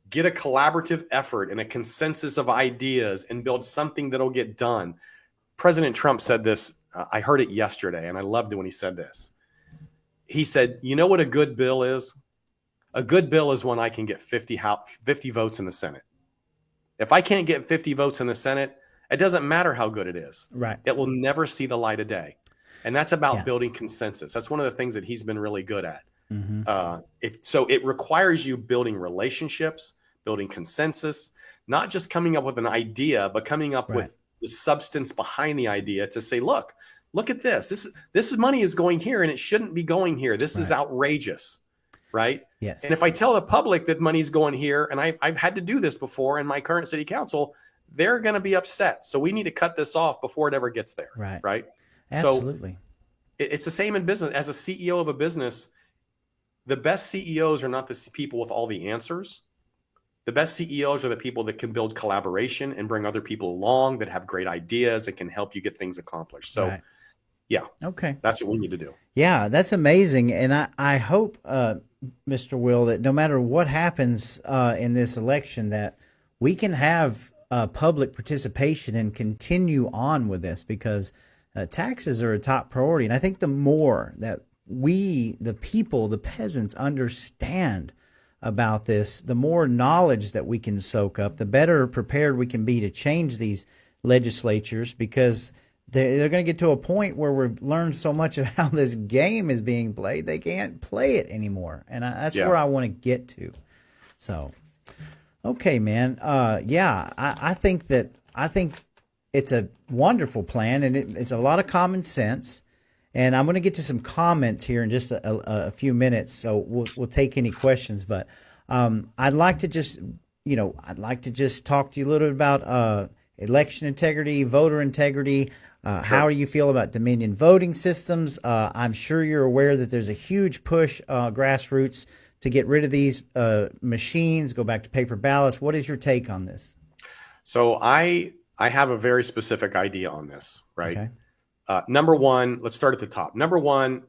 get a collaborative effort and a consensus of ideas and build something that'll get done. President Trump said this. I heard it yesterday, and I loved it when he said this. He said, you know what a good bill is? A good bill is when I can get 50 votes in the Senate. If I can't get 50 votes in the Senate, it doesn't matter how good it is. Right. It will never see the light of day. And that's about building consensus. That's one of the things that he's been really good at. So it requires you building relationships, building consensus, not just coming up with an idea, but coming up with the substance behind the idea to say, look at this. This money is going here and it shouldn't be going here. This is outrageous. Right. Yes. And if I tell the public that money's going here, and I've had to do this before in my current city council, they're going to be upset. So we need to cut this off before it ever gets there. Right. Right. Absolutely. So it's the same in business. As a CEO of a business, the best CEOs are not the people with all the answers. The best CEOs are the people that can build collaboration and bring other people along that have great ideas that can help you get things accomplished. So, okay, that's what we need to do. Yeah, that's amazing. And I hope, Mr. Will, that no matter what happens in this election, that we can have public participation and continue on with this, because taxes are a top priority. And I think the more that we, the people, the peasants, understand about this, the more knowledge that we can soak up, the better prepared we can be to change these legislatures, because they're going to get to a point where we've learned so much of how this game is being played, they can't play it anymore. And that's where I want to get to. So, okay, man. I think it's a wonderful plan, and it's a lot of common sense. And I'm going to get to some comments here in just a few minutes, so we'll take any questions. But I'd like to just talk to you a little bit about election integrity, voter integrity. How do you feel about Dominion voting systems? I'm sure you're aware that there's a huge push, grassroots, to get rid of these machines, go back to paper ballots. What is your take on this? So I have a very specific idea on this, right? Okay. Number one, let's start at the top. Number one,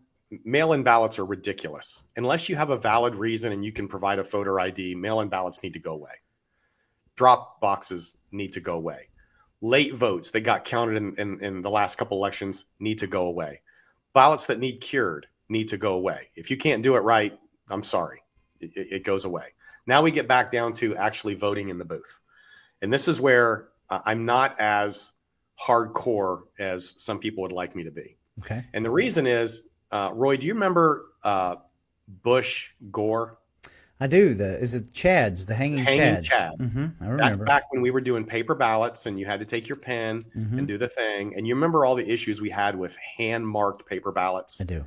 mail-in ballots are ridiculous. Unless you have a valid reason and you can provide a voter ID, mail-in ballots need to go away. Drop boxes need to go away. Late votes that got counted in the last couple elections need to go away. Ballots that need cured need to go away. If you can't do it right, I'm sorry, it goes away. Now we get back down to actually voting in the booth. And this is where I'm not as hardcore as some people would like me to be. Okay. And the reason is, Roy, do you remember Bush Gore? I do. Is it Chads, the hanging Chads? Chad. Mm-hmm. I remember. That's back when we were doing paper ballots and you had to take your pen and do the thing. And you remember all the issues we had with hand-marked paper ballots? I do.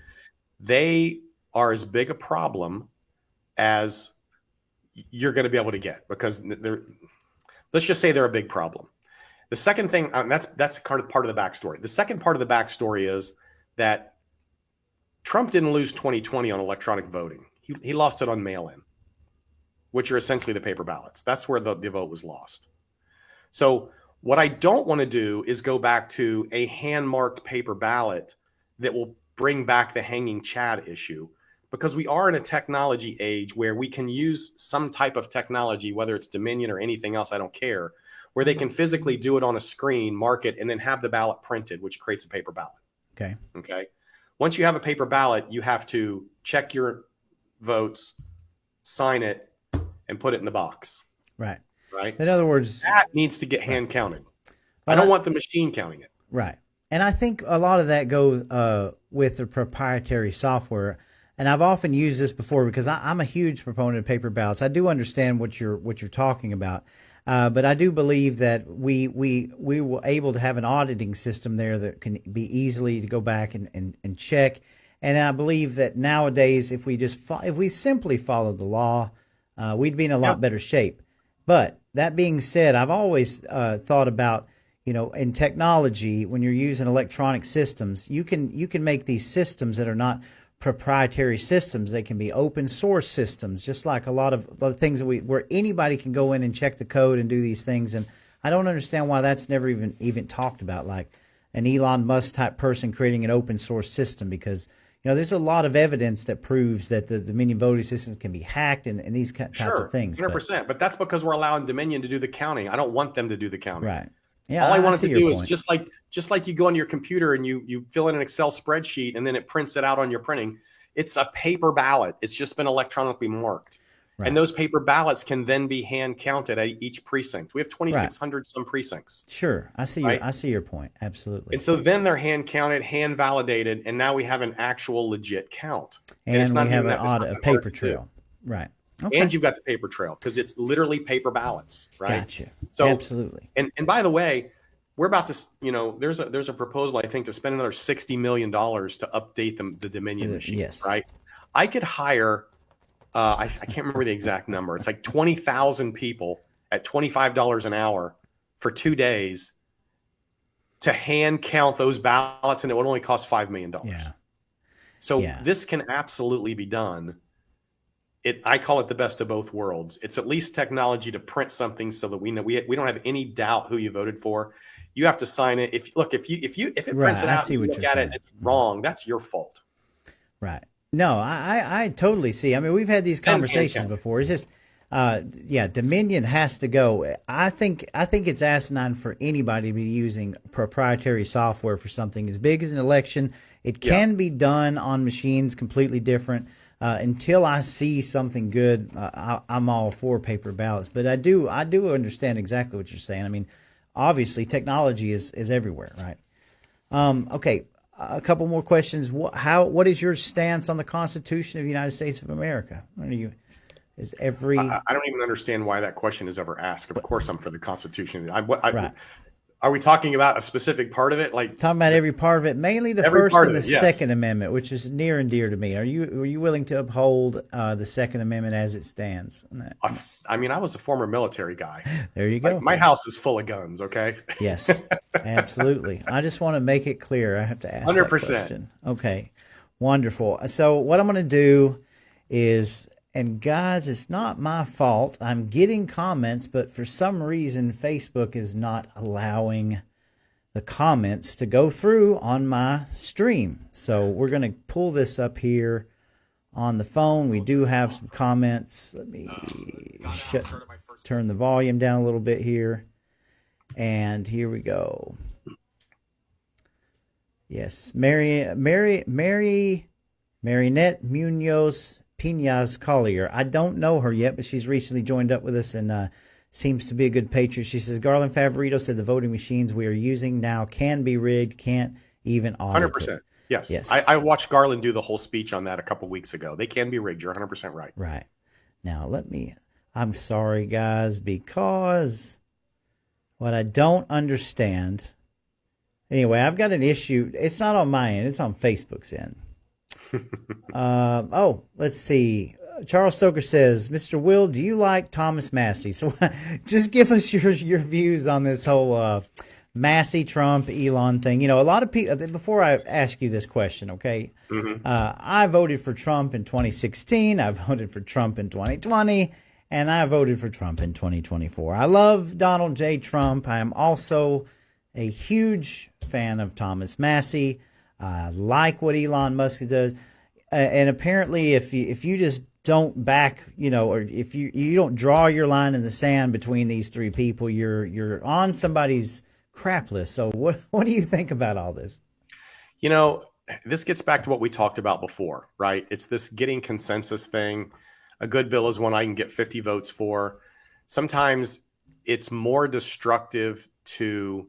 They are as big a problem as you're going to be able to get, because let's just say they're a big problem. The second thing, that's part of the backstory. The second part of the backstory is that Trump didn't lose 2020 on electronic voting. He lost it on mail-in, which are essentially the paper ballots. That's where the vote was lost. So what I don't want to do is go back to a hand-marked paper ballot that will bring back the hanging Chad issue, because we are in a technology age where we can use some type of technology, whether it's Dominion or anything else, I don't care, where they can physically do it on a screen, mark it, and then have the ballot printed, which creates a paper ballot. Okay. Once you have a paper ballot, you have to check your votes, sign it, and put it in the box. Right. In other words, that needs to get hand counted. I don't want the machine counting it. Right. And I think a lot of that goes with the proprietary software. And I've often used this before because I'm a huge proponent of paper ballots. I do understand what you're talking about, but I do believe that we were able to have an auditing system there that can be easily to go back and check. And I believe that nowadays, if we simply followed the law, we'd be in a lot better shape. But that being said, I've always thought about, in technology, when you're using electronic systems, you can make these systems that are not proprietary systems. They can be open source systems, just like a lot of the things that where anybody can go in and check the code and do these things. And I don't understand why that's never even talked about, like an Elon Musk type person creating an open source system, because there's a lot of evidence that proves that the Dominion voting system can be hacked and these types of things. 100%. But that's because we're allowing Dominion to do the counting. I don't want them to do the counting. Right. Yeah. All I wanted to do is just like you go on your computer and you fill in an Excel spreadsheet and then it prints it out on your printing. It's a paper ballot. It's just been electronically marked. Right. And those paper ballots can then be hand counted at each precinct. We have 2,600 some precincts. Sure. I see your point. Absolutely. And so then they're hand counted, hand validated, and now we have an actual legit count. And it's not we have a paper trail. Right. Okay. And you've got the paper trail because it's literally paper ballots, right? Gotcha. So absolutely. And by the way, we're about to, there's a proposal, I think, to spend another $60 million to update the Dominion machine. Yes. Right. I could hire, I can't remember the exact number. It's like 20,000 people at $25 an hour for 2 days to hand count those ballots, and it would only cost $5 million. Yeah. So this can absolutely be done. I call it the best of both worlds. It's at least technology to print something so that we know we don't have any doubt who you voted for. You have to sign it. If it prints it out, and you look at it and it's wrong, that's your fault. Right. No, I totally see. I mean, we've had these conversations before. It's just, Dominion has to go. I think it's asinine for anybody to be using proprietary software for something as big as an election. It can be done on machines completely different. Until I see something good, I'm all for paper ballots. But I do understand exactly what you're saying. I mean, obviously, technology is everywhere, right? Okay, a couple more questions. What is your stance on the Constitution of the United States of America? I don't even understand why that question is ever asked. Of course, I'm for the Constitution. Right. Are we talking about a specific part of it? Like talking about every part of it, mainly the First and the Second Amendment, which is near and dear to me. Are you willing to uphold the Second Amendment as it stands? I mean, I was a former military guy. There you go. My house is full of guns. Okay. Yes, absolutely. I just want to make it clear. I have to ask 100%. That question. Okay, wonderful. So what I'm going to do is. And guys, it's not my fault. I'm getting comments, but for some reason, Facebook is not allowing the comments to go through on my stream. So we're going to pull this up here on the phone. We do have some comments. Let me turn the volume down a little bit here. And here we go. Yes, Marinette Munoz Piñas Collier. I don't know her yet, but she's recently joined up with us and seems to be a good patriot. She says, Garland Favorito said the voting machines we are using now can be rigged, can't even audit 100%. It. Yes. I watched Garland do the whole speech on that a couple weeks ago. They can be rigged. You're 100% right. Right. Now, I'm sorry, guys, because what I don't understand. Anyway, I've got an issue. It's not on my end. It's on Facebook's end. Let's see. Charles Stoker says, Mr. Will, do you like Thomas Massey? So just give us your views on this whole Massey, Trump, Elon thing. You know, a lot of people, before I ask you this question, okay, I voted for Trump in 2016. I voted for Trump in 2020. And I voted for Trump in 2024. I love Donald J. Trump. I am also a huge fan of Thomas Massey. I like what Elon Musk does. And apparently, if you just don't back, you know, or if you don't draw your line in the sand between these three people, you're on somebody's crap list. So what do you think about all this? You know, this gets back to what we talked about before, right? It's this getting consensus thing. A good bill is one I can get 50 votes for. Sometimes it's more destructive to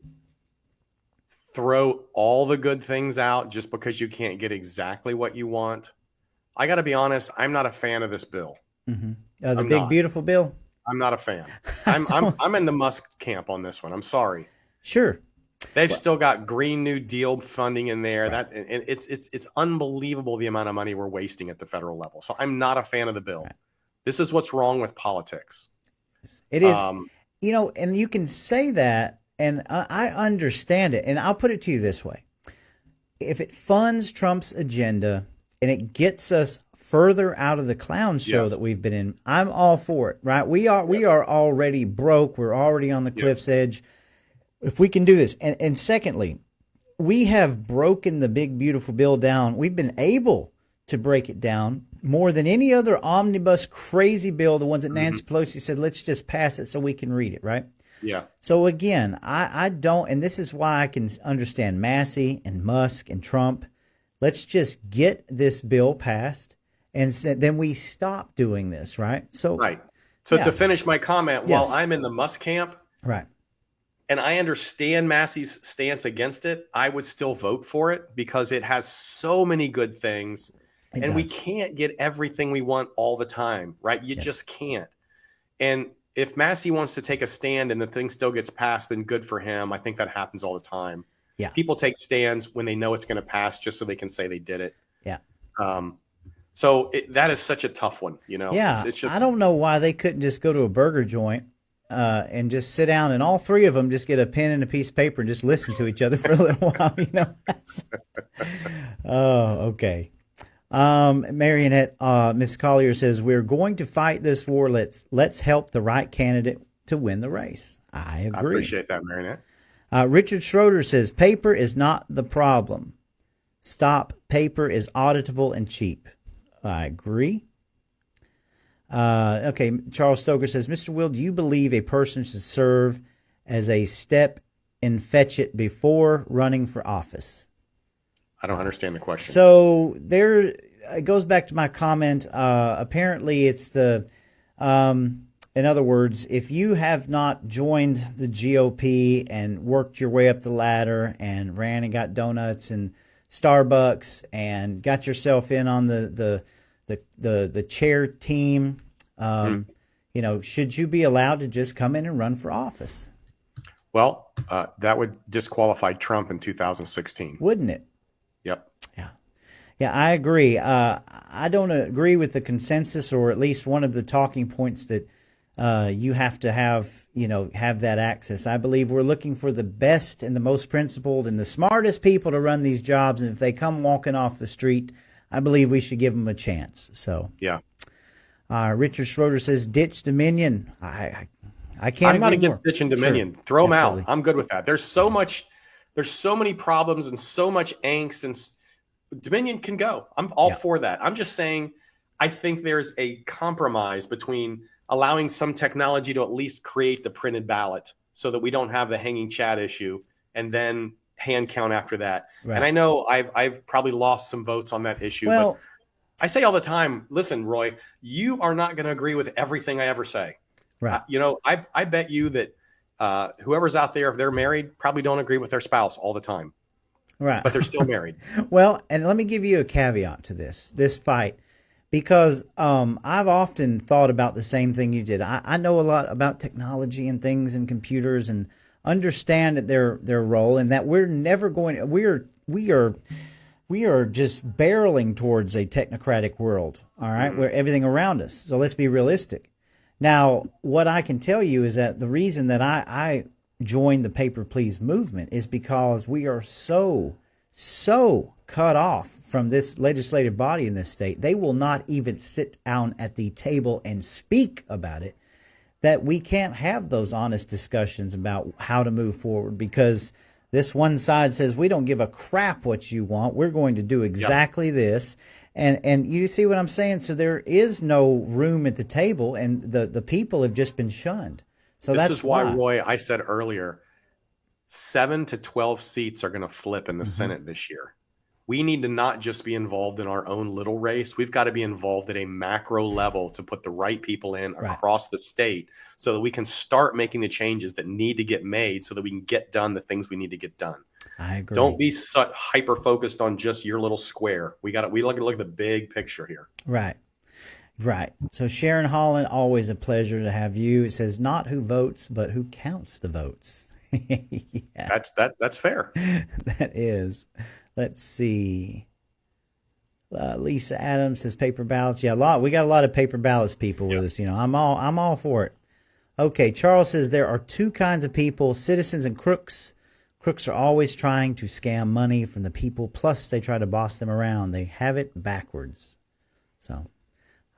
throw all the good things out just because you can't get exactly what you want. I got to be honest, I'm not a fan of this bill. The big beautiful bill. I'm not a fan. I'm in the Musk camp on this one. I'm sorry. Sure. They've still got Green New Deal funding in there. Right. And it's unbelievable the amount of money we're wasting at the federal level. So I'm not a fan of the bill. Right. This is what's wrong with politics. It is, you know, and you can say that, and I understand it. And I'll put it to you this way: if it funds Trump's agenda and it gets us further out of the clown show that we've been in, I'm all for it. Right? We are already broke. We're already on the cliff's edge. If we can do this. And secondly, we have broken the big, beautiful bill down. We've been able to break it down more than any other omnibus crazy bill, the ones that Nancy Pelosi said, let's just pass it so we can read it, right? Yeah. So again, I don't, and this is why I can understand Massey and Musk and Trump. Let's just get this bill passed, and then we stop doing this, right? So to finish my comment, while I'm in the Musk camp, right, and I understand Massey's stance against it, I would still vote for it because it has so many good things. And we can't get everything we want all the time, right? You just can't. And if Massey wants to take a stand and the thing still gets passed, then good for him. I think that happens all the time. Yeah. People take stands when they know it's going to pass just so they can say they did it. Yeah. So that is such a tough one, you know? Yeah. It's just, I don't know why they couldn't just go to a burger joint and just sit down, and all three of them just get a pen and a piece of paper and just listen to each other for a little while, you know? Oh, okay. Marionette, Miss Collier says, we're going to fight this war. Let's help the right candidate to win the race. I agree. I appreciate that, Marionette. Richard Schroeder says, paper is not the problem. Stop. Paper is auditable and cheap. I agree. Okay. Charles Stoker says, Mr. Will, do you believe a person should serve as a step in fetch it before running for office? I don't understand the question. So it goes back to my comment. Apparently it's in other words, if you have not joined the GOP and worked your way up the ladder and ran and got donuts and Starbucks and got yourself in on the chair team, you know, should you be allowed to just come in and run for office? Well, that would disqualify Trump in 2016. Wouldn't it? Yep. Yeah, I agree. I don't agree with the consensus, or at least one of the talking points that you have to have that access. I believe we're looking for the best and the most principled and the smartest people to run these jobs. And if they come walking off the street, I believe we should give them a chance. So yeah. Richard Schroeder says, ditch Dominion. I can't. I'm not against ditching Dominion. Sure. Throw them out. I'm good with that. There's so many problems and so much angst, and Dominion can go. I'm all for that. I'm just saying, I think there's a compromise between allowing some technology to at least create the printed ballot so that we don't have the hanging chat issue and then hand count after that. Right. And I know I've probably lost some votes on that issue, but I say all the time, listen, Roy, you are not going to agree with everything I ever say. Right. I bet you that whoever's out there, if they're married, probably don't agree with their spouse all the time. Right. But they're still married. Well, and let me give you a caveat to this fight, because I've often thought about the same thing you did. I know a lot about technology and things and computers, and understand their role, and that we're never going. We are we are just barreling towards a technocratic world, all right, where everything around us. So let's be realistic. Now, what I can tell you is that the reason that I joined the Paper Please movement is because we are so cut off from this legislative body in this state. They will not even sit down at the table and speak about it, that we can't have those honest discussions about how to move forward, because this one side says, we don't give a crap what you want. We're going to do exactly this. And you see what I'm saying? So there is no room at the table, and the people have just been shunned. So this that's is why, Roy, I said earlier, 7 to 12 seats are going to flip in the Senate this year. We need to not just be involved in our own little race. We've got to be involved at a macro level to put the right people in across the state so that we can start making the changes that need to get made so that we can get done the things we need to get done. I agree. Don't be so hyper focused on just your little square. We look at the big picture here. Right. Right. So Sharon Holland, always a pleasure to have you. It says not who votes, but who counts the votes. Yeah. That's fair. That is. Let's see. Lisa Adams says paper ballots. Yeah, we got a lot of paper ballots people with us. You know, I'm all for it. Okay, Charles says there are two kinds of people: citizens and crooks. Crooks are always trying to scam money from the people. Plus, they try to boss them around. They have it backwards. So,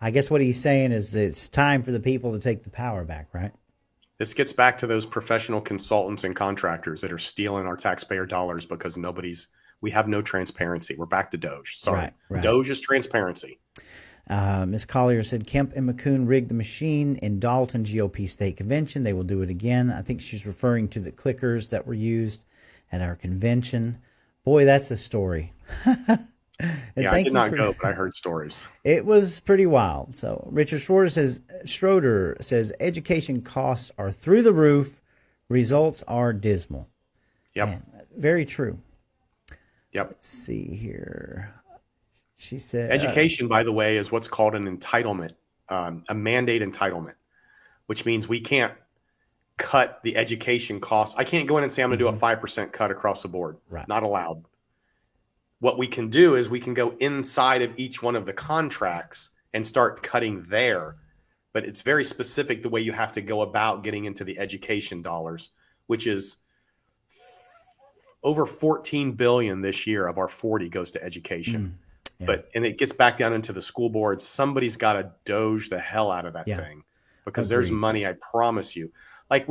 I guess what he's saying is it's time for the people to take the power back, right? This gets back to those professional consultants and contractors that are stealing our taxpayer dollars because we have no transparency. We're back to DOGE. Sorry. Right. DOGE is transparency. Ms. Collier said Kemp and McCoon rigged the machine in Dalton GOP state convention. They will do it again. I think she's referring to the clickers that were used at our convention. Boy, that's a story. Yeah, I did not go, but I heard stories. It was pretty wild. So Richard Schroeder says education costs are through the roof. Results are dismal. Yep. Man, very true. Yep. Let's see here. She said education, by the way, is what's called an entitlement, a mandate entitlement, which means we can't cut the education costs. I can't go in and say I'm going to do a 5% cut across the board. Right. Not allowed. What we can do is we can go inside of each one of the contracts and start cutting there. But it's very specific the way you have to go about getting into the education dollars, which is over $14 billion this year of our 40 goes to education. Yeah. And it gets back down into the school boards. Somebody's got to doge the hell out of that thing because there's money, I promise you. Like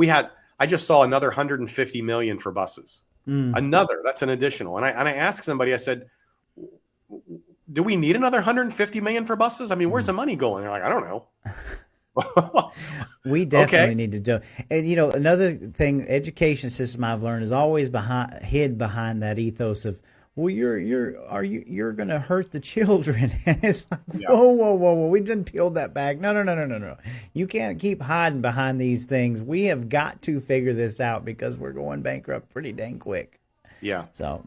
I just saw another 150 million for buses. That's an additional. And I asked somebody, I said, do we need another 150 million for buses? I mean, where's the money going? They're like, I don't know. We definitely need to do. And you know, another thing, education system I've learned is always hid behind that ethos of, well, you're going to hurt the children. And it's like, whoa. We didn't peel that back. No. You can't keep hiding behind these things. We have got to figure this out because we're going bankrupt pretty dang quick. Yeah. So,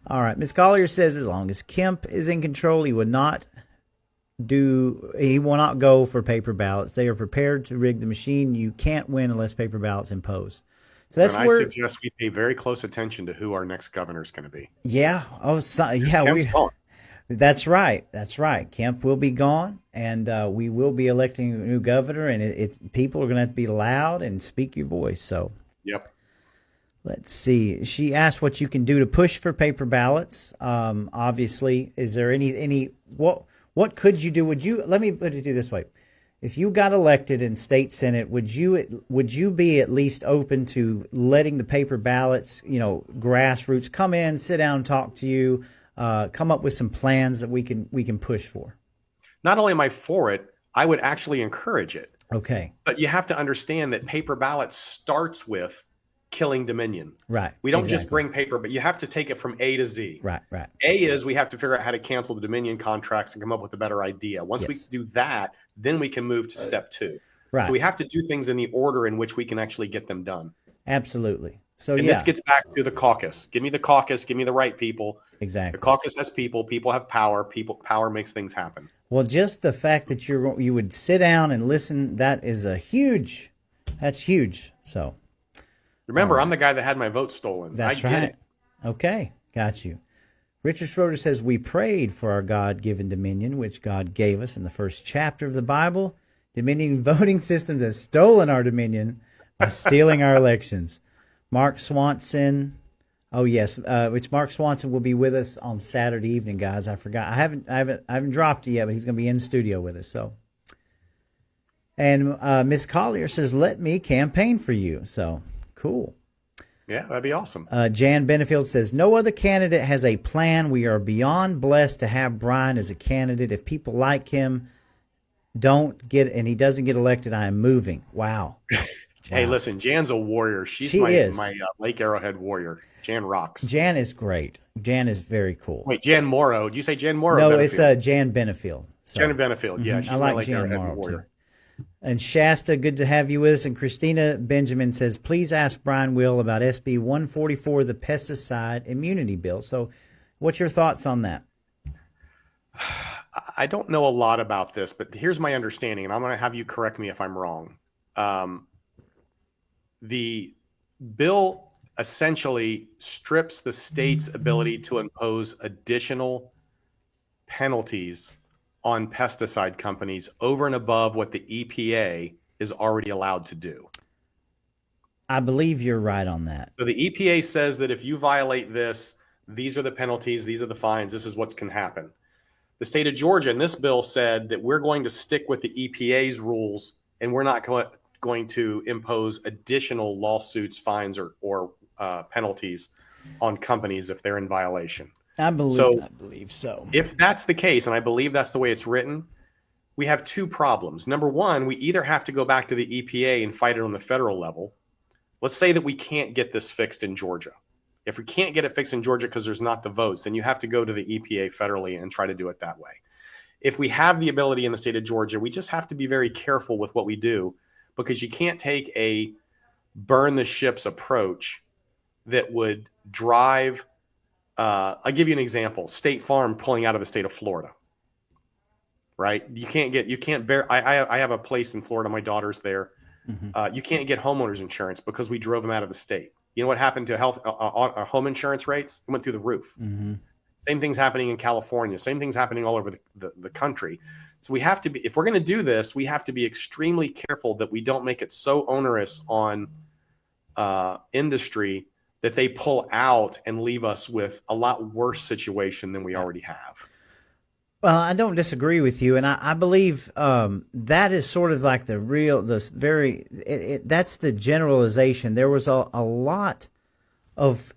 all right. Ms. Collier says as long as Kemp is in control, he will not go for paper ballots. They are prepared to rig the machine. You can't win unless paper ballots imposed. So that's I suggest we pay very close attention to who our next governor is going to be. Yeah. That's right. That's right. Kemp will be gone, and we will be electing a new governor, and people are going to have to be loud and speak your voice. So, yep. Let's see. She asked what you can do to push for paper ballots. Obviously, is there what could you do? Let me put it this way. If you got elected in state senate, would you be at least open to letting the paper ballots, grassroots come in, sit down, talk to you, come up with some plans that we can push for? Not only am I for it, I would actually encourage it. Okay. But you have to understand that paper ballot starts with killing Dominion. Right. We don't just bring paper, but you have to take it from A to Z. Right. A is we have to figure out how to cancel the Dominion contracts and come up with a better idea. Once we do that, then we can move to step 2. Right. So we have to do things in the order in which we can actually get them done. Absolutely. So this gets back to the caucus. Give me the caucus. Give me the right people. Exactly. The caucus has people. People have power. Power makes things happen. Well, just the fact that you would sit down and listen, that's huge. So remember, I'm the guy that had my vote stolen. That's right. Okay. Got you. Richard Schroeder says, we prayed for our God-given dominion, which God gave us in the first chapter of the Bible. Dominion voting systems has stolen our dominion by stealing our elections. Mark Swanson, which Mark Swanson will be with us on Saturday evening, guys. I forgot. I haven't dropped it yet, but he's going to be in studio with us. So, and Miss Collier says, let me campaign for you. So, cool. Yeah, that'd be awesome. Jan Benefield says, no other candidate has a plan. We are beyond blessed to have Brian as a candidate. If people like him, he doesn't get elected, I am moving. Wow. Hey, listen, Jan's a warrior. She is my Lake Arrowhead warrior. Jan rocks. Jan is great. Jan is very cool. Wait, Jan Morrow. Did you say Jan Morrow? No, it's Jan Benefield. So. Jan Benefield. Yeah, she's I my like Lake Jan Arrowhead Morrow warrior. too. And Shasta, good to have you with us. And Christina Benjamin says, please ask Brian Will about SB 144, the pesticide immunity bill. So what's your thoughts on that? I don't know a lot about this, but here's my understanding, and I'm going to have you correct me if I'm wrong. The bill essentially strips the state's ability to impose additional penalties on pesticide companies over and above what the EPA is already allowed to do. I believe you're right on that. So the EPA says that if you violate this, these are the penalties, these are the fines, this is what can happen. The state of Georgia in this bill said that we're going to stick with the EPA's rules and we're not going to impose additional lawsuits, fines, or penalties on companies if they're in violation. I believe so. If that's the case, and I believe that's the way it's written, we have two problems. Number one, we either have to go back to the EPA and fight it on the federal level. Let's say that we can't get this fixed in Georgia. If we can't get it fixed in Georgia because there's not the votes, then you have to go to the EPA federally and try to do it that way. If we have the ability in the state of Georgia, we just have to be very careful with what we do, because you can't take a burn the ships approach that would drive. I'll give you an example. State Farm pulling out of the state of Florida, right? I have a place in Florida. My daughter's there. Mm-hmm. You can't get homeowners insurance because we drove them out of the state. You know what happened to home insurance rates? It went through the roof. Mm-hmm. Same thing's happening in California. Same thing's happening all over the country. So we have to be, if we're going to do this, we have to be extremely careful that we don't make it so onerous on industry that they pull out and leave us with a lot worse situation than we already have. Well, I don't disagree with you, and I believe that is sort of like that's the generalization. There was a lot of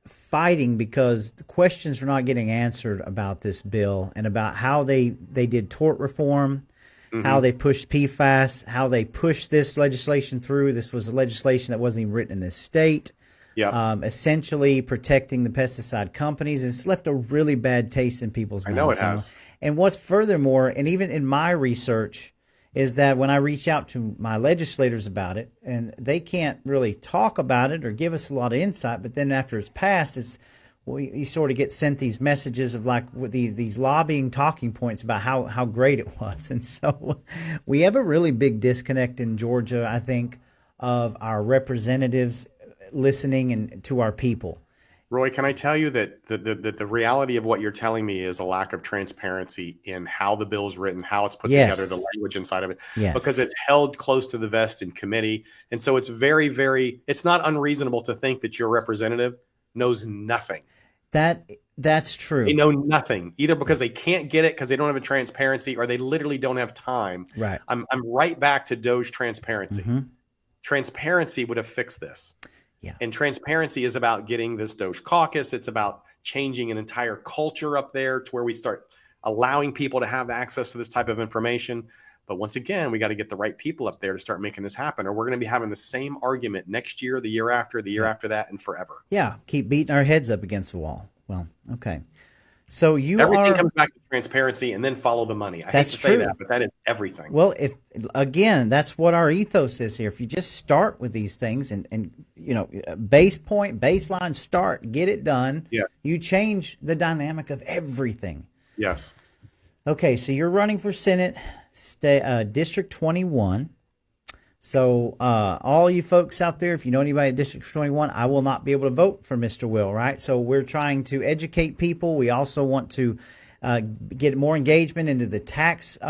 fighting because the questions were not getting answered about this bill and about how they did tort reform, mm-hmm. how they pushed PFAS, how they pushed this legislation through. This was a legislation that wasn't even written in this state. Yeah. Essentially protecting the pesticide companies. It's left a really bad taste in people's mouths. I know it has. And what's furthermore, and even in my research, is that when I reach out to my legislators about it, and they can't really talk about it or give us a lot of insight, but then after it's passed, you sort of get sent these messages of like these lobbying talking points about how great it was. And so we have a really big disconnect in Georgia, I think, of our representatives listening and to our people. Roy, can I tell you that the reality of what you're telling me is a lack of transparency in how the bill is written, how it's put together, the language inside of it, because it's held close to the vest in committee. And so it's very, very, it's not unreasonable to think that your representative knows nothing. That's true. They know nothing, either because they can't get it because they don't have a transparency, or they literally don't have time. Right. I'm right back to DOGE transparency. Mm-hmm. Transparency would have fixed this. Yeah. And transparency is about getting this DOGE caucus. It's about changing an entire culture up there to where we start allowing people to have access to this type of information. But once again, we got to get the right people up there to start making this happen, or we're going to be having the same argument next year, the year after, the year after that, and forever. Yeah, keep beating our heads up against the wall. Well, okay. So everything comes back to transparency and then follow the money. I hate to say that, but that is everything. Well, that's what our ethos is here. If you just start with these things and baseline, start, get it done. Yes. You change the dynamic of everything. Yes. Okay, so you're running for Senate, District 21. So all you folks out there, if you know anybody at District 21, I will not be able to vote for Mr. Will, right? So we're trying to educate people. We also want to get more engagement into the tax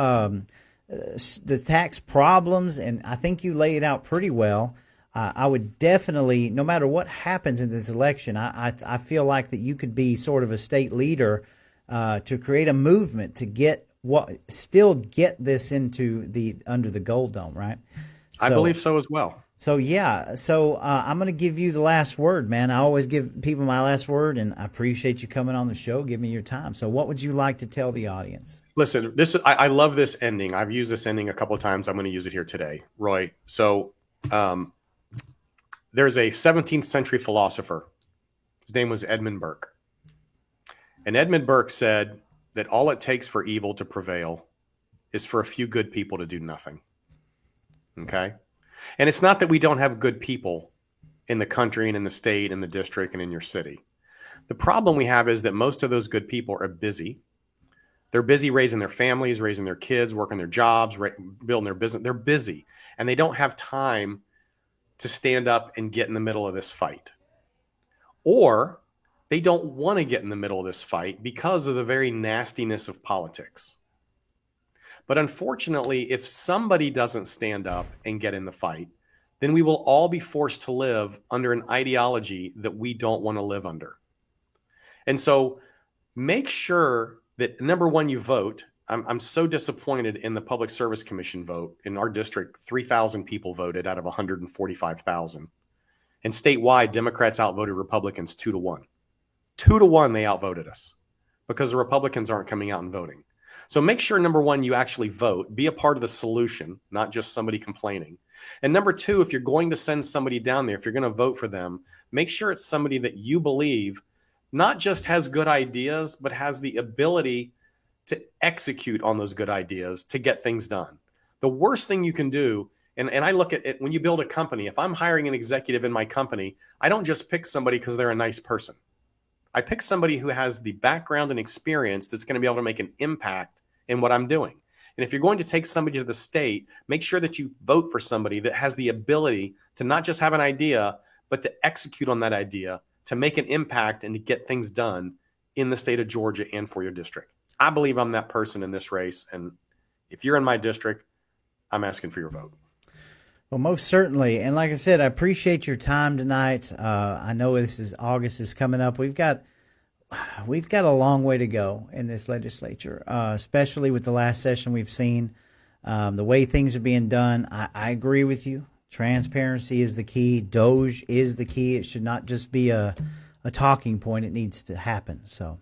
problems, and I think you lay it out pretty well. I would definitely, no matter what happens in this election, I feel like that you could be sort of a state leader to create a movement to still get this under the gold dome, right? I believe so as well. So yeah, I'm going to give you the last word, man. I always give people my last word, and I appreciate you coming on the show. Give me your time. So what would you like to tell the audience? Listen, I love this ending. I've used this ending a couple of times. I'm going to use it here today, Roy. So there's a 17th century philosopher. His name was Edmund Burke. And Edmund Burke said that all it takes for evil to prevail is for a few good people to do nothing. Okay? And it's not that we don't have good people in the country and in the state and the district and in your city. The problem we have is that most of those good people are busy. They're busy raising their families, raising their kids, working their jobs, building their business. They're busy, and they don't have time to stand up and get in the middle of this fight. Or they don't want to get in the middle of this fight because of the very nastiness of politics. But unfortunately, if somebody doesn't stand up and get in the fight, then we will all be forced to live under an ideology that we don't want to live under. And so make sure that, number one, you vote. I'm so disappointed in the Public Service Commission vote. In our district, 3,000 people voted out of 145,000. And statewide, Democrats outvoted Republicans 2-1. 2-1, they outvoted us because the Republicans aren't coming out and voting. So make sure, number one, you actually vote. Be a part of the solution, not just somebody complaining. And number two, if you're going to send somebody down there, if you're going to vote for them, make sure it's somebody that you believe not just has good ideas, but has the ability to execute on those good ideas to get things done. The worst thing you can do, and I look at it when you build a company, if I'm hiring an executive in my company, I don't just pick somebody because they're a nice person. I pick somebody who has the background and experience that's going to be able to make an impact in what I'm doing. And if you're going to take somebody to the state, make sure that you vote for somebody that has the ability to not just have an idea, but to execute on that idea, to make an impact and to get things done in the state of Georgia and for your district. I believe I'm that person in this race. And if you're in my district, I'm asking for your vote. Well, most certainly. And like I said, I appreciate your time tonight. I know August is coming up. We've got a long way to go in this legislature, especially with the last session we've seen, the way things are being done. I agree with you. Transparency is the key. DOGE is the key. It should not just be a talking point. It needs to happen. So,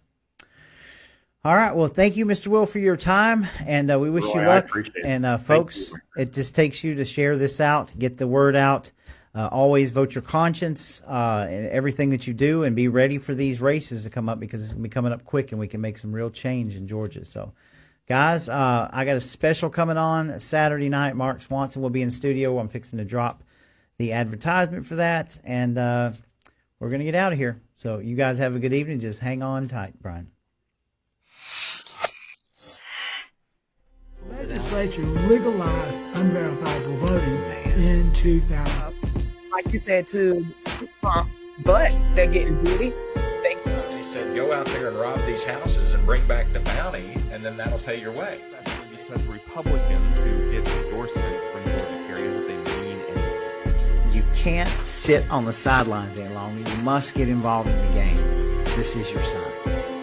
all right. Well, thank you, Mr. Will, for your time, and we wish you luck. I appreciate it. And folks, it just takes you to share this out, get the word out. Always vote your conscience in everything that you do, and be ready for these races to come up, because it's going to be coming up quick, and we can make some real change in Georgia. So, guys, I got a special coming on Saturday night. Mark Swanson will be in studio. I'm fixing to drop the advertisement for that, and we're going to get out of here. So you guys have a good evening. Just hang on tight, Brian. Legislature legalized unverifiable voting in 2000. Like you said to Trump, but they're getting greedy. They said, go out there and rob these houses and bring back the bounty, and then that'll pay your way. Because Republicans who get endorsement from Georgia areas, they mean anything. You can't sit on the sidelines any longer. You must get involved in the game. This is your sign.